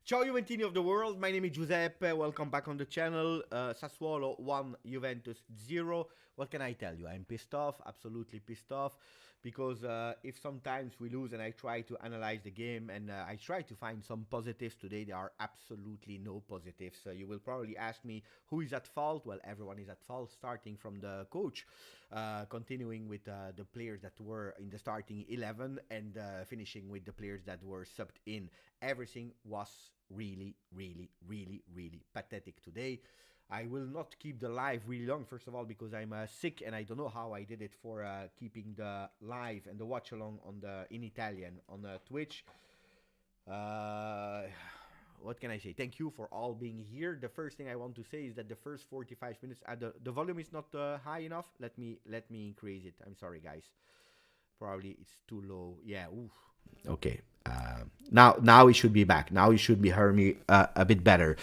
Ciao Juventini of the world, my name is Giuseppe, welcome back on the channel. Sassuolo 1, Juventus 0. What can I tell you? I'm pissed off, absolutely pissed off, because if sometimes we lose and I try to analyze the game and I try to find some positives today, there are absolutely no positives. You will probably ask me who is at fault. Well, everyone is at fault, starting from the coach, continuing with the players that were in the starting 11 and finishing with the players that were subbed in. Everything was really pathetic today. I will not keep the live really long, first of all, because I'm sick and I don't know how I did it for keeping the live and the watch along on in Italian on Twitch. What can I say? Thank you for all being here. The first thing I want to say is that the first 45 minutes, the volume is not high enough. Let me increase it. I'm sorry, guys. Probably it's too low. Yeah. Oof. Okay. Now it should be back. Now you should be hearing me a bit better.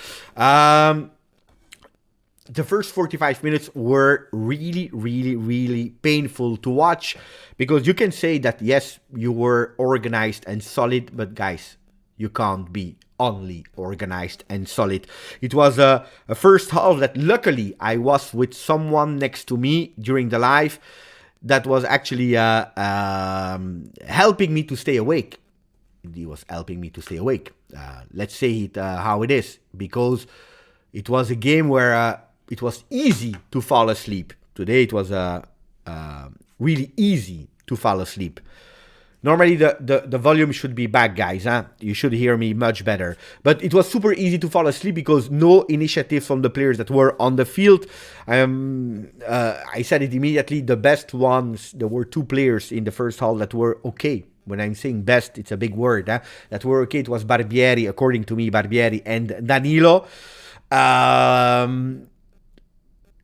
The first 45 minutes were really painful to watch, because you can say that yes, you were organized and solid, but guys, you can't be only organized and solid. It was a first half that luckily I was with someone next to me during the live that was actually helping me to stay awake. He was helping me to stay awake. Let's say it how it is, because it was a game where it was easy to fall asleep. Today it was really easy to fall asleep. Normally the volume should be back, guys. You should hear me much better. But it was super easy to fall asleep because no initiative from the players that were on the field. I said it immediately. The best ones, there were two players in the first half that were okay. When I'm saying best, it's a big word. That were okay. It was Barbieri, according to me, Barbieri and Danilo.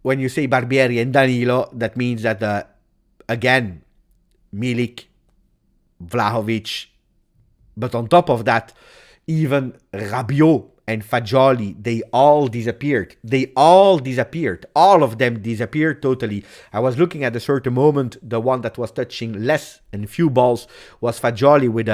When you say Barbieri and Danilo, that means that, again, Milik, Vlahovic, but on top of that, even Rabiot and Fagioli, they all disappeared. All of them disappeared totally. I was looking at a certain moment, the one that was touching less and few balls was Fagioli with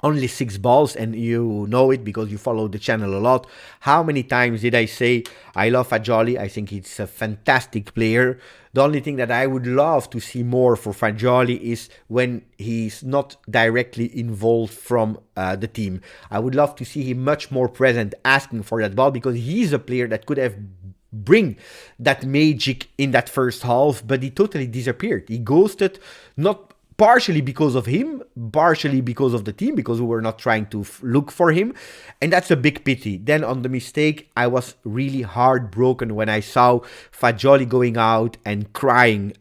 only 6 balls, and you know it because you follow the channel a lot. How many times did I say I love Fagioli? I think he's a fantastic player. The only thing that I would love to see more for Fagioli is when he's not directly involved from the team. I would love to see him much more present, asking for that ball, because he's a player that could have bring that magic in that first half, but he totally disappeared. He ghosted, not partially because of him, partially because of the team, because we were not trying to look for him. And that's a big pity. Then on the mistake, I was really heartbroken when I saw Fagioli going out and crying.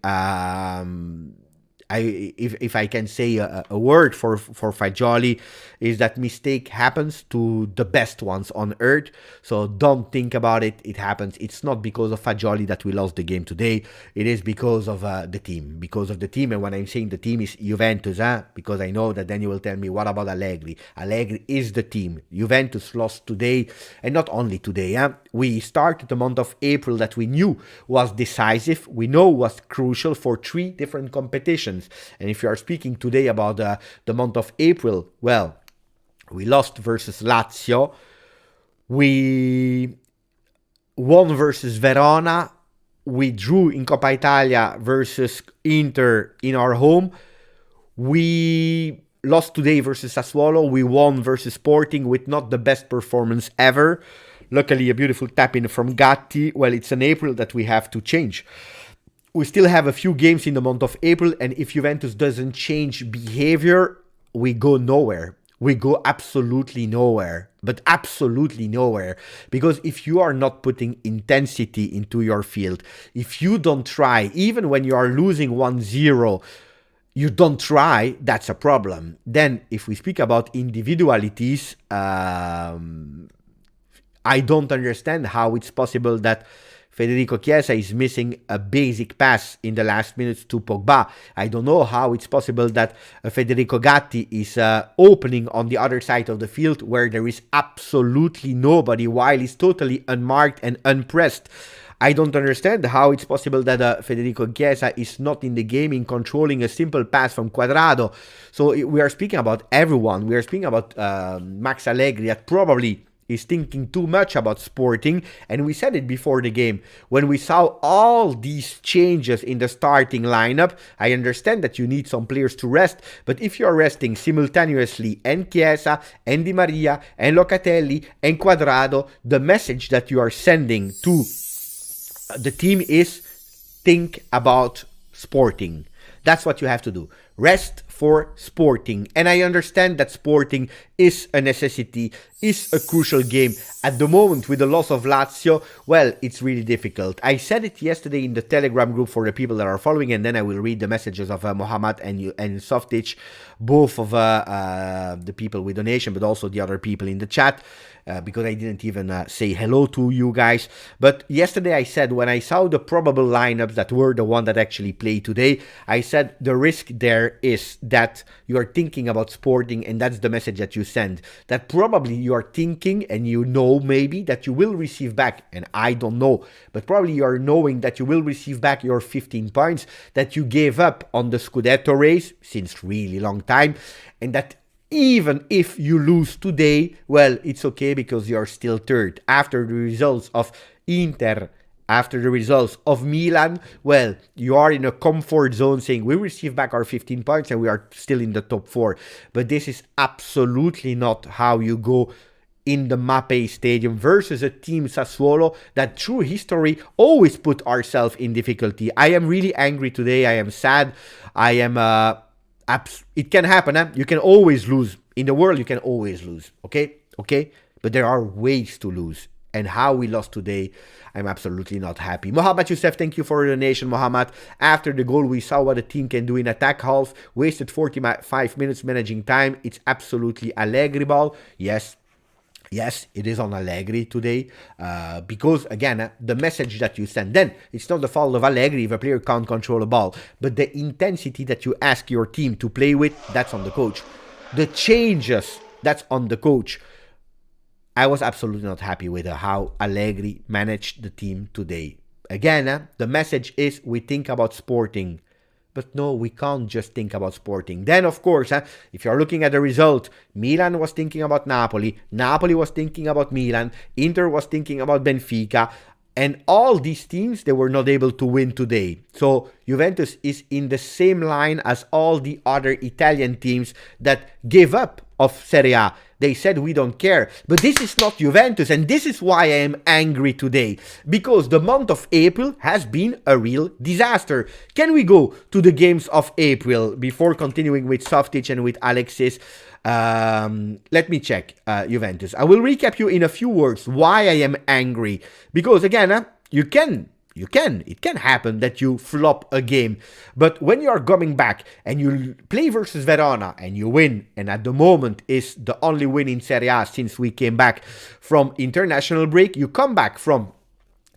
If I can say a word for Fagioli, is that mistake happens to the best ones on earth. So don't think about it. It happens. It's not because of Fagioli that we lost the game today. It is because of the team. Because of the team. And when I'm saying the team is Juventus, because I know that then you will tell me, what about Allegri? Allegri is the team. Juventus lost today, and not only today. We started the month of April that we knew was decisive. We know was crucial for 3 different competitions. And if you are speaking today about the month of April, well, we lost versus Lazio. We won versus Verona. We drew in Coppa Italia versus Inter in our home. We lost today versus Sassuolo. We won versus Sporting with not the best performance ever. Luckily, a beautiful tap-in from Gatti. Well, it's an April that we have to change. We still have a few games in the month of April, and if Juventus doesn't change behavior, we go nowhere. We go absolutely nowhere, but absolutely nowhere. Because if you are not putting intensity into your field, if you don't try, even when you are losing 1-0, you don't try, that's a problem. Then, if we speak about individualities, I don't understand how it's possible that Federico Chiesa is missing a basic pass in the last minutes to Pogba. I don't know how it's possible that Federico Gatti is opening on the other side of the field where there is absolutely nobody while he's totally unmarked and unpressed. I don't understand how it's possible that Federico Chiesa is not in the game in controlling a simple pass from Cuadrado. So we are speaking about everyone. We are speaking about Max Allegri that probably is thinking too much about Sporting, and we said it before the game. When we saw all these changes in the starting lineup, I understand that you need some players to rest, but if you're resting simultaneously and Chiesa, and Di Maria, and Locatelli, and Cuadrado, the message that you are sending to the team is think about Sporting. That's what you have to do. Rest for Sporting. And I understand that Sporting is a necessity, is a crucial game. At the moment, with the loss of Lazio, well, it's really difficult. I said it yesterday in the Telegram group for the people that are following, and then I will read the messages of Mohamed and Softic, both of the people with donation, but also the other people in the chat. Because I didn't even say hello to you guys. But yesterday I said, when I saw the probable lineups that were the one that actually played today, I said the risk there is that you are thinking about Sporting, and that's the message that you send. That probably you are thinking, and you know maybe that you will receive back, and I don't know, but probably you are knowing that you will receive back your 15 points that you gave up on the Scudetto race since really long time, and that even if you lose today, well, it's okay because you are still third. After the results of Inter, after the results of Milan, well, you are in a comfort zone saying we receive back our 15 points and we are still in the top 4. But this is absolutely not how you go in the Mapei Stadium versus a team Sassuolo that through history always put ourselves in difficulty. I am really angry today. I am sad. I am... it can happen, huh? You can always lose. In the world, you can always lose, okay? But there are ways to lose. And how we lost today, I'm absolutely not happy. Mohamed Youssef, thank you for the donation, Mohamed. After the goal, we saw what a team can do in attack half. Wasted 45 minutes managing time. It's absolutely Allegri ball. Yes, it is on Allegri today, because, again, the message that you send, then it's not the fault of Allegri if a player can't control a ball, but the intensity that you ask your team to play with, that's on the coach. The changes, that's on the coach. I was absolutely not happy with how Allegri managed the team today. Again, the message is we think about Sporting. But no, we can't just think about Sporting. Then, of course, if you're looking at the result, Milan was thinking about Napoli. Napoli was thinking about Milan. Inter was thinking about Benfica. And all these teams, they were not able to win today. So Juventus is in the same line as all the other Italian teams that gave up of Serie A. They said we don't care. But this is not Juventus, and this is why I am angry today. Because the month of April has been a real disaster. Can we go to the games of April before continuing with Softic and with Alexis? Let me check Juventus. I will recap you in a few words why I am angry. Because again, it can happen that you flop a game. But when you are coming back and you play versus Verona and you win, and at the moment is the only win in Serie A since we came back from international break, you come back from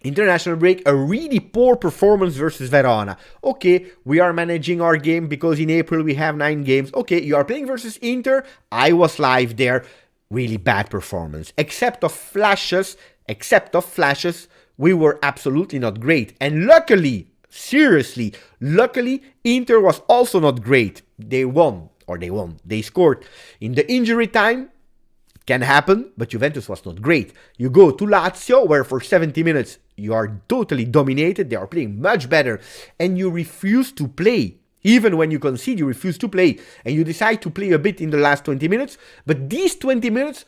international break, a really poor performance versus Verona. Okay, we are managing our game because in April we have 9 games. Okay, you are playing versus Inter. I was live there. Really bad performance. Except of flashes, we were absolutely not great. And luckily, seriously, Inter was also not great. They won. They scored in the injury time. Can happen, but Juventus was not great. You go to Lazio, where for 70 minutes you are totally dominated. They are playing much better, and you refuse to play. Even when you concede, you refuse to play, and you decide to play a bit in the last 20 minutes. But these 20 minutes,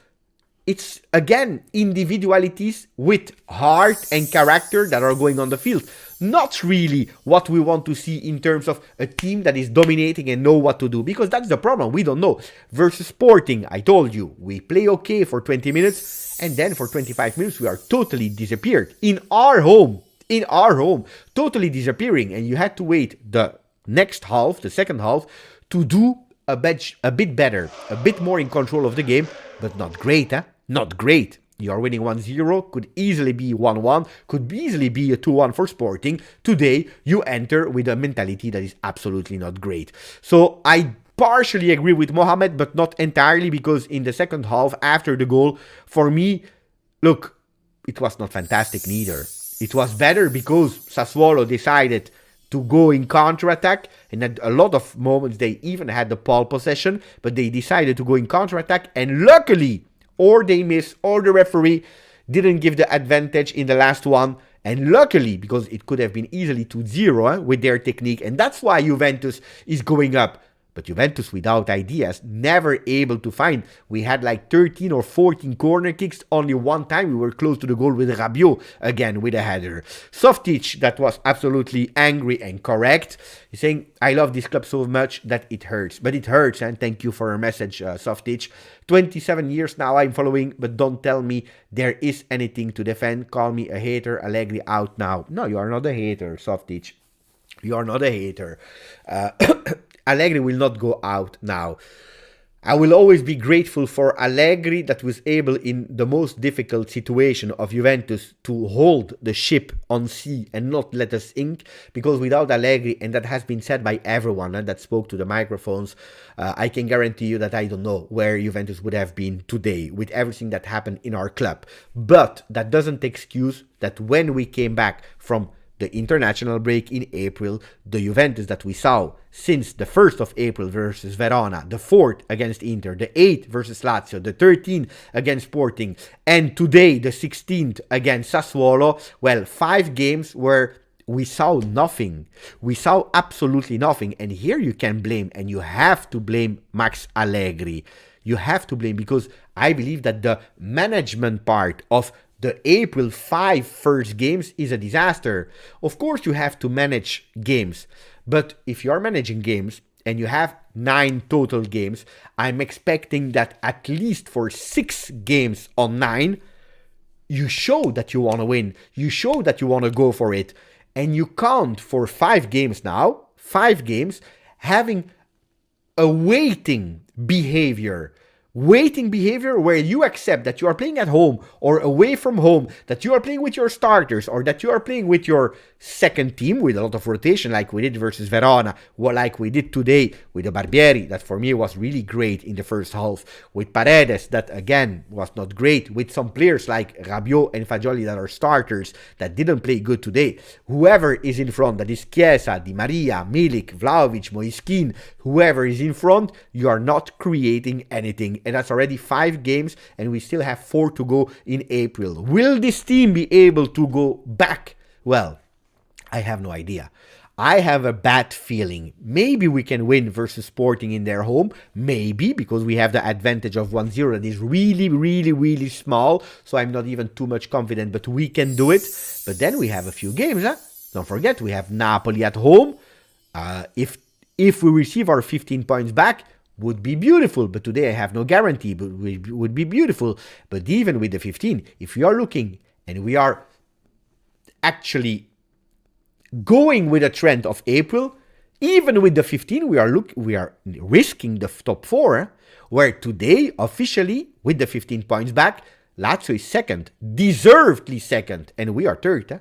it's again individualities with heart and character that are going on the field. Not really what we want to see in terms of a team that is dominating and know what to do. Because that's the problem. We don't know. Versus Sporting, I told you, we play okay for 20 minutes. And then for 25 minutes, we are totally disappeared. In our home. Totally disappearing. And you had to wait the next half, the second half, to do a bit better. A bit more in control of the game. But not great, Not great. You are winning 1-0, could easily be 1-1, could easily be a 2-1 for Sporting. Today, you enter with a mentality that is absolutely not great. So I partially agree with Mohamed, but not entirely, because in the second half, after the goal, for me, look, it was not fantastic neither. It was better because Sassuolo decided to go in counter-attack, and at a lot of moments they even had the ball possession, but they decided to go in counter-attack, and luckily, or they miss, or the referee didn't give the advantage in the last one. And luckily, because it could have been easily 2-0 with their technique, and that's why Juventus is going up. But Juventus without ideas, never able to find. We had like 13 or 14 corner kicks. Only one time we were close to the goal with Rabiot, again with a header. Softic, that was absolutely angry and correct. He's saying, I love this club so much that it hurts. But it hurts, and thank you for your message, Softic. 27 years now I'm following, but don't tell me there is anything to defend. Call me a hater. Allegri out now. No, you are not a hater, Softic. You are not a hater. Allegri will not go out now. I will always be grateful for Allegri that was able in the most difficult situation of Juventus to hold the ship on sea and not let us sink, because without Allegri, and that has been said by everyone that spoke to the microphones, I can guarantee you that I don't know where Juventus would have been today with everything that happened in our club. But that doesn't excuse that when we came back from the international break in April, the Juventus that we saw since the 1st of April versus Verona, the 4th against Inter, the 8th versus Lazio, the 13th against Sporting, and today the 16th against Sassuolo, well, 5 games where we saw nothing. We saw absolutely nothing. And here you can blame, and you have to blame Max Allegri. You have to blame, because I believe that the management part of the April 5 first games is a disaster. Of course, you have to manage games. But if you're managing games and you have 9 total games, I'm expecting that at least for 6 games on 9, you show that you want to win. You show that you want to go for it. And you count for 5 games now, 5 games, having a waiting behavior where you accept that you are playing at home or away from home, that you are playing with your starters, or that you are playing with your second team with a lot of rotation like we did versus Verona, or like we did today with the Barbieri, that for me was really great in the first half, with Paredes, that again was not great, with some players like Rabiot and Fagioli that are starters that didn't play good today. Whoever is in front, that is Chiesa, Di Maria, Milik, Vlahovic, Moiskin, whoever is in front, you are not creating anything. And that's already 5 games, and we still have 4 to go in April. Will this team be able to go back? Well, I have no idea. I have a bad feeling. Maybe we can win versus Sporting in their home. Maybe, because we have the advantage of 1-0 that is really, really, really small. So I'm not even too much confident, but we can do it. But then we have a few games. Don't forget, we have Napoli at home. If we receive our 15 points back, would be beautiful, but today I have no guarantee, but would be beautiful. But even with the 15, if we are looking and we are actually going with a trend of April, even with the 15, we are risking the top 4, where today officially with the 15 points back, Lazio is second, deservedly second, and we are third,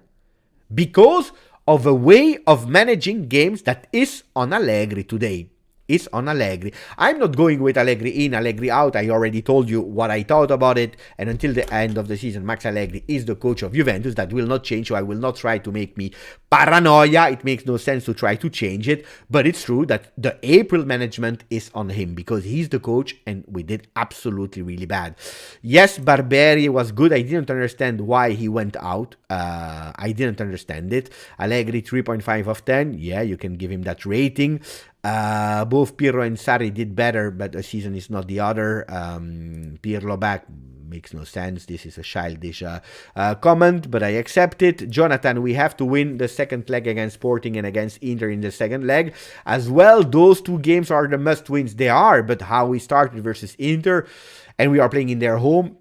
because of a way of managing games that is on Allegri today. Is on Allegri. I'm not going with Allegri in, Allegri out. I already told you what I thought about it. And until the end of the season, Max Allegri is the coach of Juventus. That will not change. So I will not try to make me paranoia. It makes no sense to try to change it. But it's true that the April management is on him, because he's the coach and we did absolutely really bad. Yes, Barbieri was good. I didn't understand why he went out. I didn't understand it. Allegri 3.5 of 10. Yeah, you can give him that rating. Both Pirlo and Sarri did better, but a season is not the other. Pirlo back makes no sense. This is a childish comment, but I accept it. Jonathan, we have to win the second leg against Sporting and against Inter in the second leg as well. Those 2 games are the must wins. They are, but how we started versus Inter, and we are playing in their home,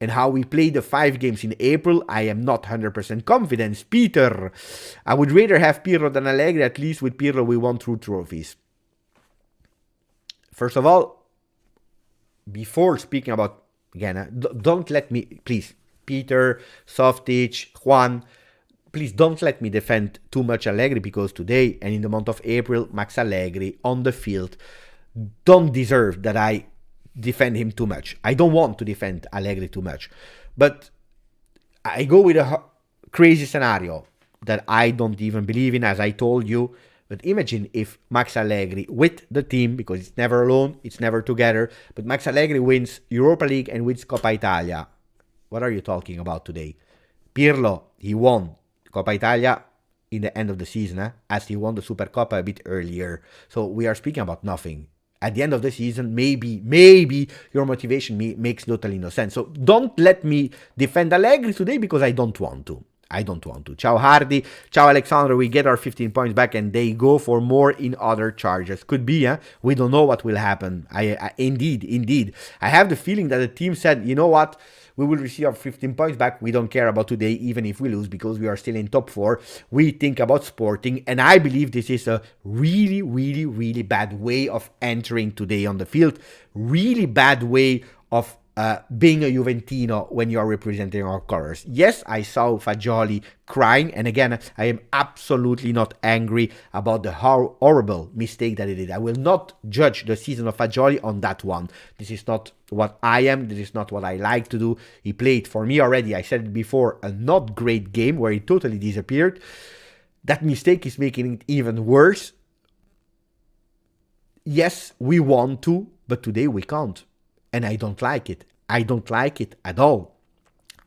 and how we play the 5 games in April, I am not 100% confident. Peter, I would rather have Pirlo than Allegri. At least with Pirlo we won 2 trophies. First of all, before speaking about, again, don't let me, please, Peter, Softic, Juan, please don't let me defend too much Allegri, because today and in the month of April, Max Allegri on the field don't deserve that I defend him too much. I don't want to defend Allegri too much, but I go with a crazy scenario that I don't even believe in. As I told you, But imagine if Max Allegri, with the team, because it's never alone, it's never together, but Max Allegri wins Europa League and wins Coppa Italia. What are you talking about today? Pirlo, he won Coppa Italia in the end of the season, as he won the Supercoppa a bit earlier. So we are speaking about nothing. At the end of the season, maybe your motivation makes totally no sense. So don't let me defend Allegri today because I don't want to. Ciao Hardy, ciao Alexandro, we get our 15 points back and they go for more in other charges. Could be, we don't know what will happen. Indeed. I have the feeling that the team said, you know what? We will receive our 15 points back. We don't care about today, even if we lose, because we are still in top 4. We think about Sporting, and I believe this is a really bad way of entering today on the field. Really bad way of being a Juventino when you are representing our colors. Yes, I saw Fagioli crying, and again, I am absolutely not angry about the horrible mistake that he did. I will not judge the season of Fagioli on that one. This is not what I am. This is not what I like to do. He played, for me already, I said it before, a not great game where he totally disappeared. That mistake is making it even worse. Yes, we want to, but today we can't. And I don't like it. I don't like it at all.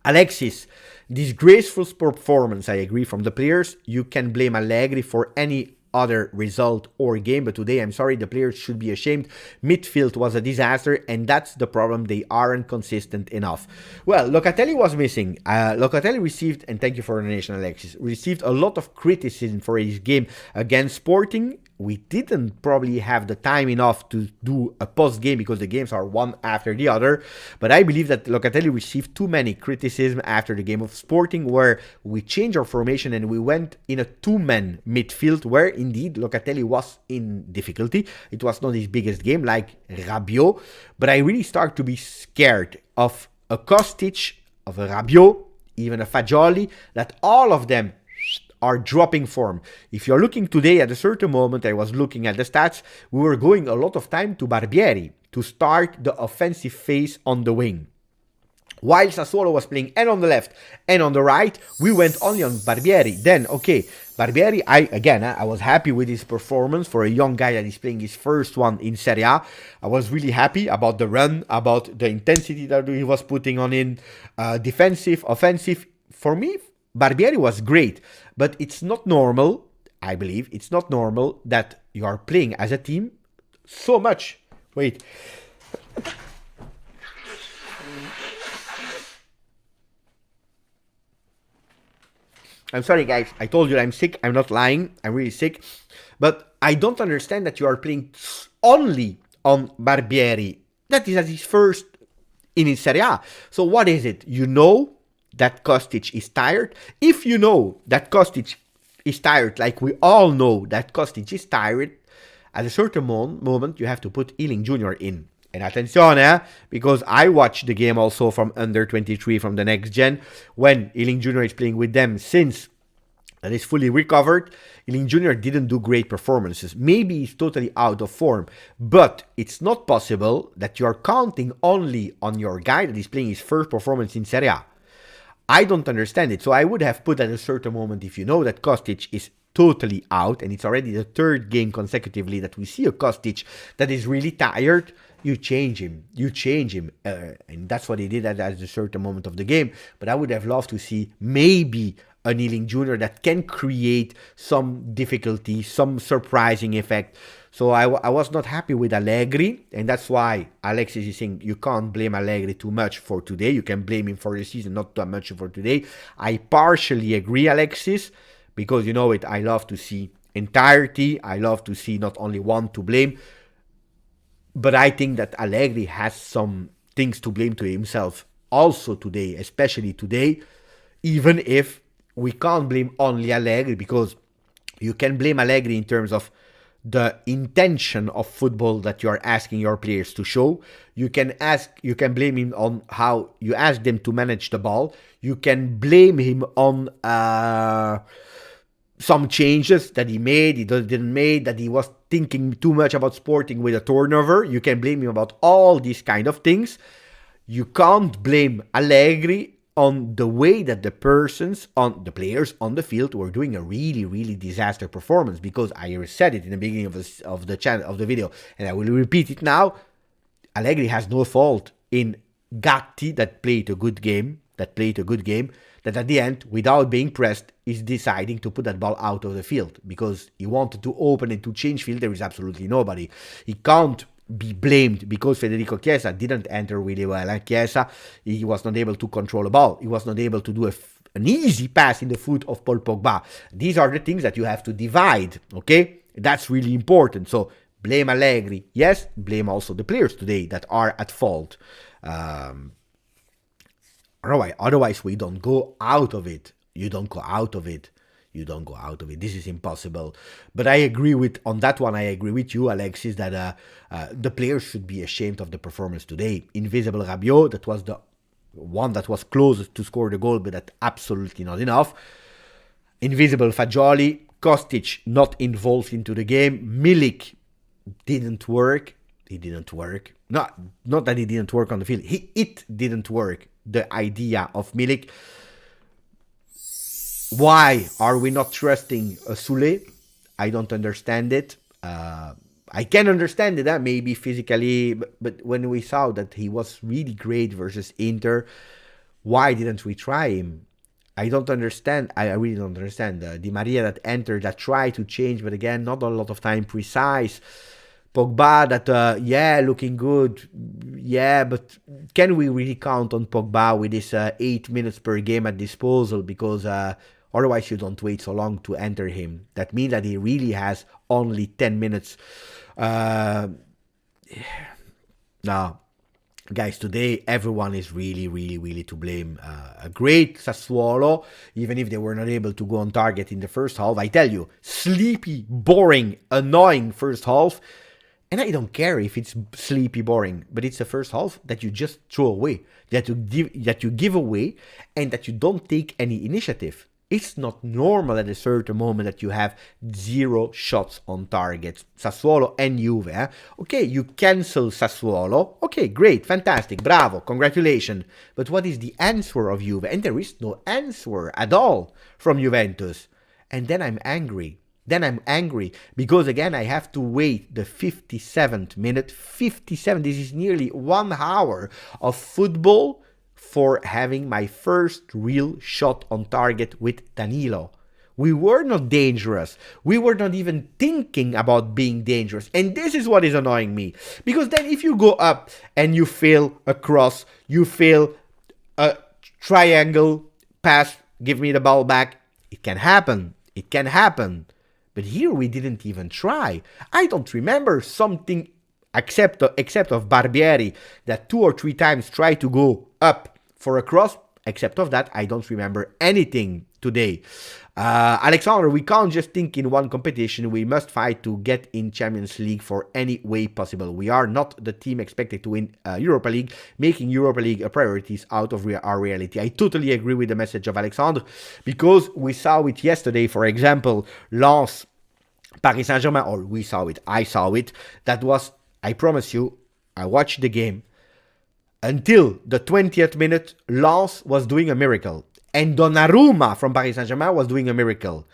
Alexis, disgraceful performance, I agree, from the players. You can blame Allegri for any other result or game, but today, I'm sorry, the players should be ashamed. Midfield was a disaster, and that's the problem. They aren't consistent enough. Well, Locatelli was missing. Locatelli received, and thank you for the donation, Alexis, received a lot of criticism for his game against Sporting. We didn't probably have the time enough to do a post-game because the games are one after the other. But I believe that Locatelli received too many criticism after the game of Sporting, where we changed our formation and we went in a two-man midfield where indeed Locatelli was in difficulty. It was not his biggest game like Rabiot. But I really start to be scared of a Kostic, of a Rabiot, even a Fagioli, that all of them are dropping form. If you're looking today at a certain moment, I was looking at the stats, we were going a lot of time to Barbieri to start the offensive phase on the wing. While Sassuolo was playing and on the left and on the right, we went only on Barbieri. Then, okay, Barbieri, I was happy with his performance for a young guy that is playing his first one in Serie A. I was really happy about the run, about the intensity that he was putting on in, defensive, offensive. For me, Barbieri was great, but it's not normal, I believe, it's not normal that you are playing as a team so much. Wait. I'm sorry, guys. I told you I'm sick. I'm not lying. I'm really sick. But I don't understand that you are playing only on Barbieri. That is at his first in Serie A. So what is it? You know that Kostic is tired. If you know that Kostic is tired, like we all know that Kostic is tired, at a certain moment you have to put Ealing Jr. in. And attenzione, because I watched the game also from under 23 from the next gen, when Ealing Jr. is playing with them since that is fully recovered. Ealing Jr. didn't do great performances. Maybe he's totally out of form, but it's not possible that you're counting only on your guy that is playing his first performance in Serie A. I don't understand it. So I would have put at a certain moment, if you know that Kostic is totally out, and it's already the third game consecutively that we see a Kostic that is really tired, you change him. And that's what he did at a certain moment of the game. But I would have loved to see maybe an Ealing Jr. that can create some difficulty, some surprising effect. So I was not happy with Allegri, and that's why Alexis is saying you can't blame Allegri too much for today. You can blame him for the season, not too much for today. I partially agree, Alexis, because you know it, I love to see entirety. I love to see not only one to blame. But I think that Allegri has some things to blame to himself also today, especially today, even if we can't blame only Allegri, because you can blame Allegri in terms of the intention of football that you are asking your players to show. You can blame him on how you ask them to manage the ball. You can blame him on some changes that he made, he didn't make, that he was thinking too much about Sporting with a turnover. You can blame him about all these kind of things. You can't blame Allegri on the way that the players on the field were doing a really, really disaster performance. Because I said it in the beginning of the video, and I will repeat it now. Allegri has no fault in Gatti that played a good game, that at the end, without being pressed, is deciding to put that ball out of the field because he wanted to open and to change field. There is absolutely nobody. He can't be blamed because Federico Chiesa didn't enter really well. Chiesa, he was not able to control the ball. He was not able to do an easy pass in the foot of Paul Pogba. These are the things that you have to divide, okay? That's really important. So blame Allegri, yes. Blame also the players today that are at fault. Otherwise, we don't go out of it. You don't go out of it. This is impossible. But I agree with you, Alexis, that the players should be ashamed of the performance today. Invisible Rabiot, that was the one that was closest to score the goal, but that's absolutely not enough. Invisible Fagioli, Kostic not involved into the game. Milik didn't work. Not that he didn't work on the field. It didn't work. The idea of Milik. Why are we not trusting Sule? I don't understand it. I can understand it, maybe physically, but when we saw that he was really great versus Inter, why didn't we try him? I don't understand. I really don't understand. Di Maria that entered, that tried to change, but again, not a lot of time precise. Pogba that, looking good. Yeah, but can we really count on Pogba with his 8 minutes per game at disposal? Because otherwise you don't wait so long to enter him. That means that he really has only 10 minutes. Now, guys, today everyone is really, really, really to blame. A great Sassuolo, even if they were not able to go on target in the first half. I tell you, sleepy, boring, annoying first half. And I don't care if it's sleepy, boring, but it's the first half that you just throw away, that you give away, and that you don't take any initiative. It's not normal at a certain moment that you have 0 shots on target. Sassuolo and Juve. Okay, you cancel Sassuolo. Okay, great, fantastic, bravo, congratulations. But what is the answer of Juve? And there is no answer at all from Juventus. And then I'm angry. Because again, I have to wait the 57th minute. 57, this is nearly 1 hour of football for having my first real shot on target with Danilo. We were not dangerous. We were not even thinking about being dangerous. And this is what is annoying me. Because then if you go up and you fail a cross, you fail a triangle pass, give me the ball back, it can happen. But here we didn't even try. I don't remember something except of Barbieri that 2 or 3 times tried to go up for a cross. Except of that, I don't remember anything today. Alexander, we can't just think in one competition. We must fight to get in Champions League for any way possible. We are not the team expected to win Europa League, making Europa League a priority out of our reality. I totally agree with the message of Alexander, because we saw it yesterday, for example, Lens, Paris Saint-Germain, or we saw it, I saw it. That was, I promise you, I watched the game. Until the 20th minute, Lens was doing a miracle. And Donnarumma from Paris Saint-Germain was doing a miracle.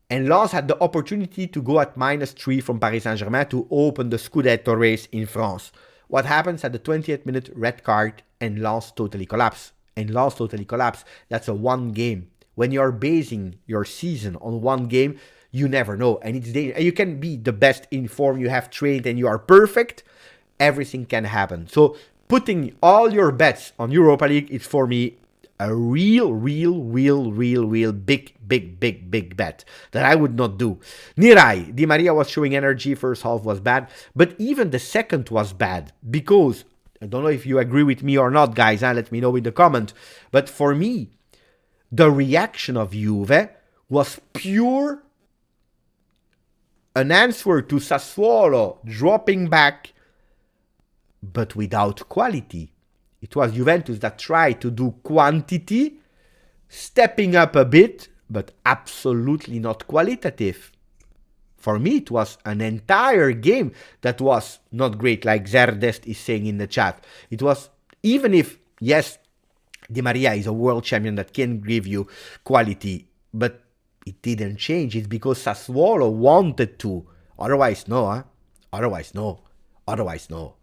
And Lens had the opportunity to go at -3 from Paris Saint-Germain to open the Scudetto race in France. What happens at the 20th minute? Red card, and Lens totally collapse. That's a one game. When you're basing your season on one game, you never know. And it's dangerous. You can be the best in form, you have trained, and you are perfect. Everything can happen. So putting all your bets on Europa League is for me a real big bet that I would not do. Nirai, Di Maria was showing energy, first half was bad, but even the second was bad, because, I don't know if you agree with me or not, guys, let me know in the comment, but for me, the reaction of Juve was pure an answer to Sassuolo dropping back, but without quality. It was Juventus that tried to do quantity, stepping up a bit, but absolutely not qualitative. For me, it was an entire game that was not great, like Zerdest is saying in the chat. It was, even if, yes, Di Maria is a world champion that can give you quality, but it didn't change. It's because Sassuolo wanted to. Otherwise, no. Huh? Otherwise, no. Otherwise, no.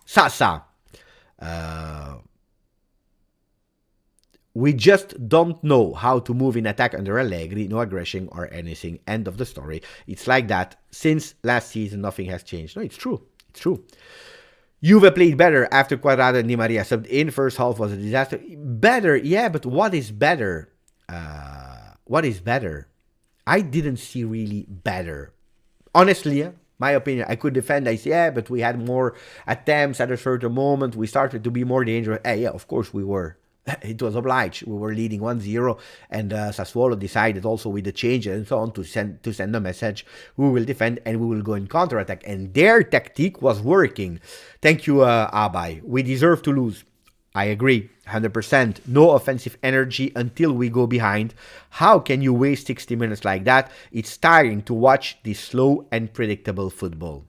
Sasa. We just don't know how to move in attack under Allegri, no aggression or anything. End of the story. It's like that. Since last season, nothing has changed. No, it's true. It's true. Juve played better after Quadrado and Di Maria subbed in. First half was a disaster. Better, yeah, but what is better? What is better? I didn't see really better. Honestly, my opinion, I could defend. I say, yeah, but we had more attempts at a certain moment. We started to be more dangerous. Yeah, of course we were. It was obliged. We were leading 1-0, and Sassuolo decided also with the change and so on to send a message. We will defend and we will go in counterattack. And their tactic was working. Thank you, Abai. We deserve to lose. I agree, 100%. No offensive energy until we go behind. How can you waste 60 minutes like that? It's tiring to watch this slow and predictable football.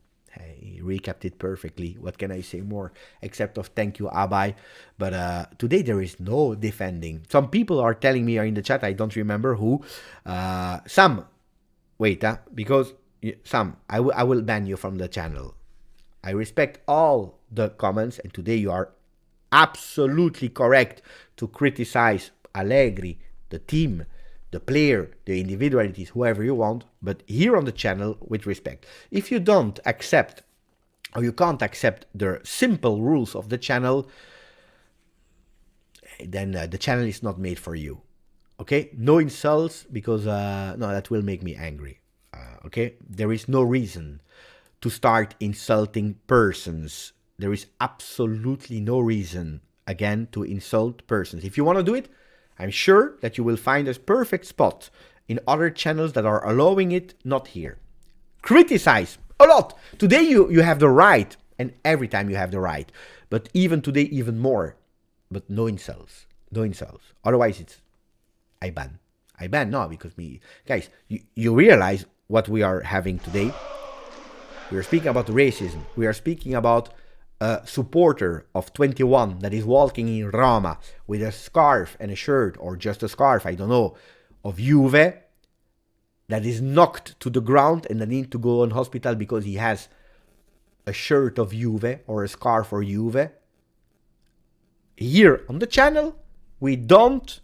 He recapped it perfectly. What can I say more? Except of thank you, Abai. But today there is no defending. Some people are telling me in the chat, I don't remember who. Sam, wait, because Sam, I will ban you from the channel. I respect all the comments, and today you are absolutely correct to criticize Allegri, the team, the player, the individualities, whoever you want, but here on the channel with respect. If you don't accept or you can't accept the simple rules of the channel, then the channel is not made for you. Okay? No insults, because no, that will make me angry. Okay? There is no reason to start insulting persons. There is absolutely no reason, again, to insult persons. If you want to do it, I'm sure that you will find a perfect spot in other channels that are allowing it, not here. Criticize a lot. Today you have the right, and every time you have the right. But even today, even more. But no insults. No insults. Otherwise, it's I ban. I ban, no, because guys, you realize what we are having today? We are speaking about racism. We are speaking about a supporter of 21 that is walking in Roma with a scarf and a shirt, or just a scarf, I don't know, of Juve, that is knocked to the ground and that needs to go in hospital because he has a shirt of Juve or a scarf for Juve. Here on the channel, we don't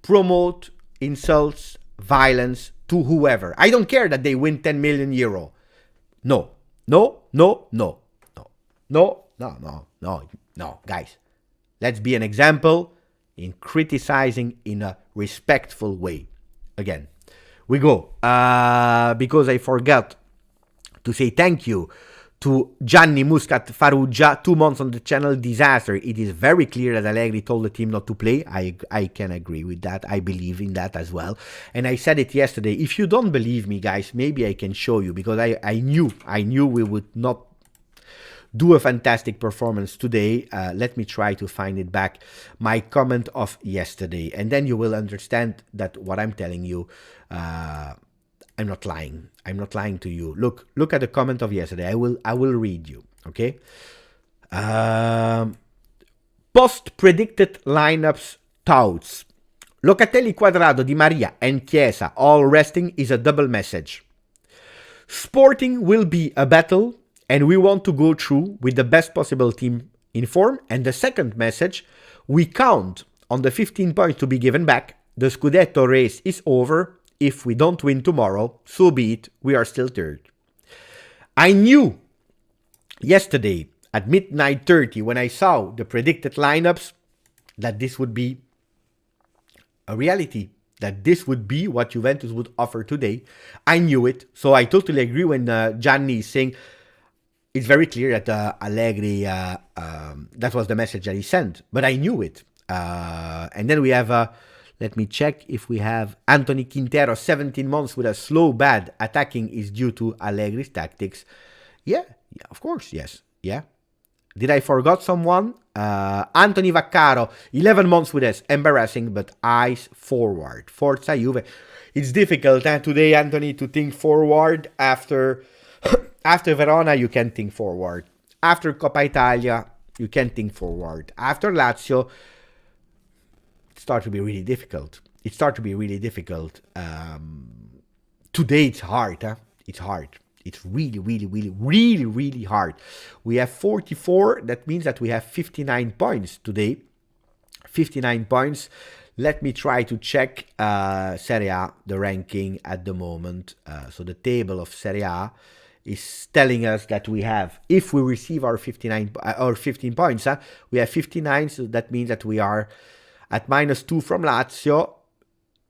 promote insults, violence to whoever. I don't care that they win 10 million euro. No, no, no, no, no, no, no, no, no, no, guys. Let's be an example in criticizing in a respectful way. Again, we go. Because I forgot to say thank you to Gianni Muscat Farrugia, 2 months on the channel, disaster. It is very clear that Allegri told the team not to play. I can agree with that. I believe in that as well. And I said it yesterday. If you don't believe me, guys, maybe I can show you, because I knew we would not do a fantastic performance today. Let me try to find it back. My comment of yesterday. And then you will understand that what I'm telling you, I'm not lying. I'm not lying to you. Look at the comment of yesterday. I will read you. Okay. Post predicted lineups touts. Locatelli, Quadrado, Di Maria, and Chiesa all resting is a double message. Sporting will be a battle, and we want to go through with the best possible team in form. And the second message, we count on the 15 points to be given back. The Scudetto race is over. If we don't win tomorrow, so be it, we are still third. I knew yesterday at midnight 30 when I saw the predicted lineups that this would be a reality, that this would be what Juventus would offer today. I knew it, so I totally agree when Gianni is saying it's very clear that Allegri, that was the message that he sent, but I knew it. And then we have... let me check if we have Anthony Quintero, 17 months with a slow, bad attacking is due to Allegri's tactics. Yeah, of course, yes. Yeah. Did I forgot someone? Anthony Vaccaro, 11 months with us. Embarrassing, but eyes forward. Forza Juve. It's difficult today, Anthony, to think forward. After Verona, you can think forward. After Coppa Italia, You can't think forward. After Lazio, it started to be really difficult. Today it's hard, huh? It's hard. It's really, really, really, really, really hard. We have 44. That means that we have 59 points today. 59 points. Let me try to check Serie A, the ranking at the moment. So the table of Serie A is telling us that we have, if we receive our 15 points, we have 59. So that means that we are at -2 from Lazio.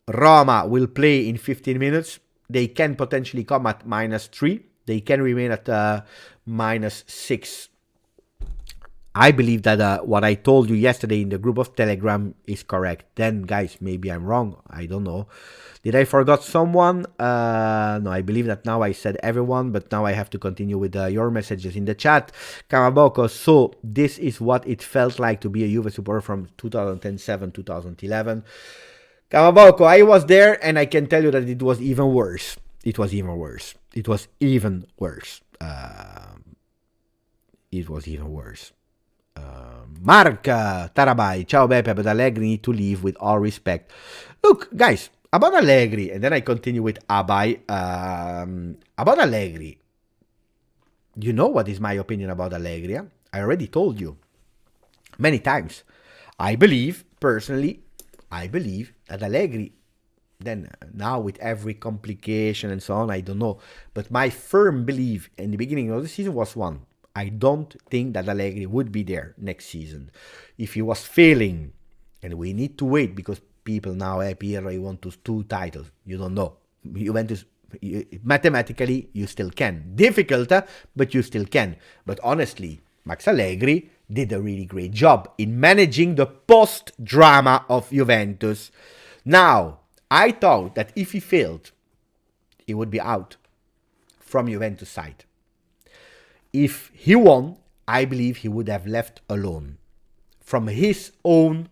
Roma will play in 15 minutes. They can potentially come at -3. They can remain at -6. I believe that what I told you yesterday in the group of Telegram is correct. Then, guys, maybe I'm wrong. I don't know. Did I forgot someone? No, I believe that now I said everyone, but now I have to continue with your messages in the chat. Kamaboko, so this is what it felt like to be a Juve supporter from 2007-2011. Kamaboko, I was there, and I can tell you that it was even worse. It was even worse. It was even worse. Mark Tarabai, ciao Beppe, but Allegri need to leave with all respect. Look, guys, about Allegri, and then I continue with Abai. About Allegri, you know what is my opinion about Allegri? I already told you many times. Personally, I believe that Allegri, then now with every complication and so on, I don't know. But my firm belief in the beginning of the season was one. I don't think that Allegri would be there next season. If he was failing, and we need to wait because people now, Piero, you want 2 titles. You don't know. Juventus, mathematically, you still can. Difficult, but you still can. But honestly, Max Allegri did a really great job in managing the post-drama of Juventus. Now, I thought that if he failed, he would be out from Juventus side. If he won, I believe he would have left alone from his own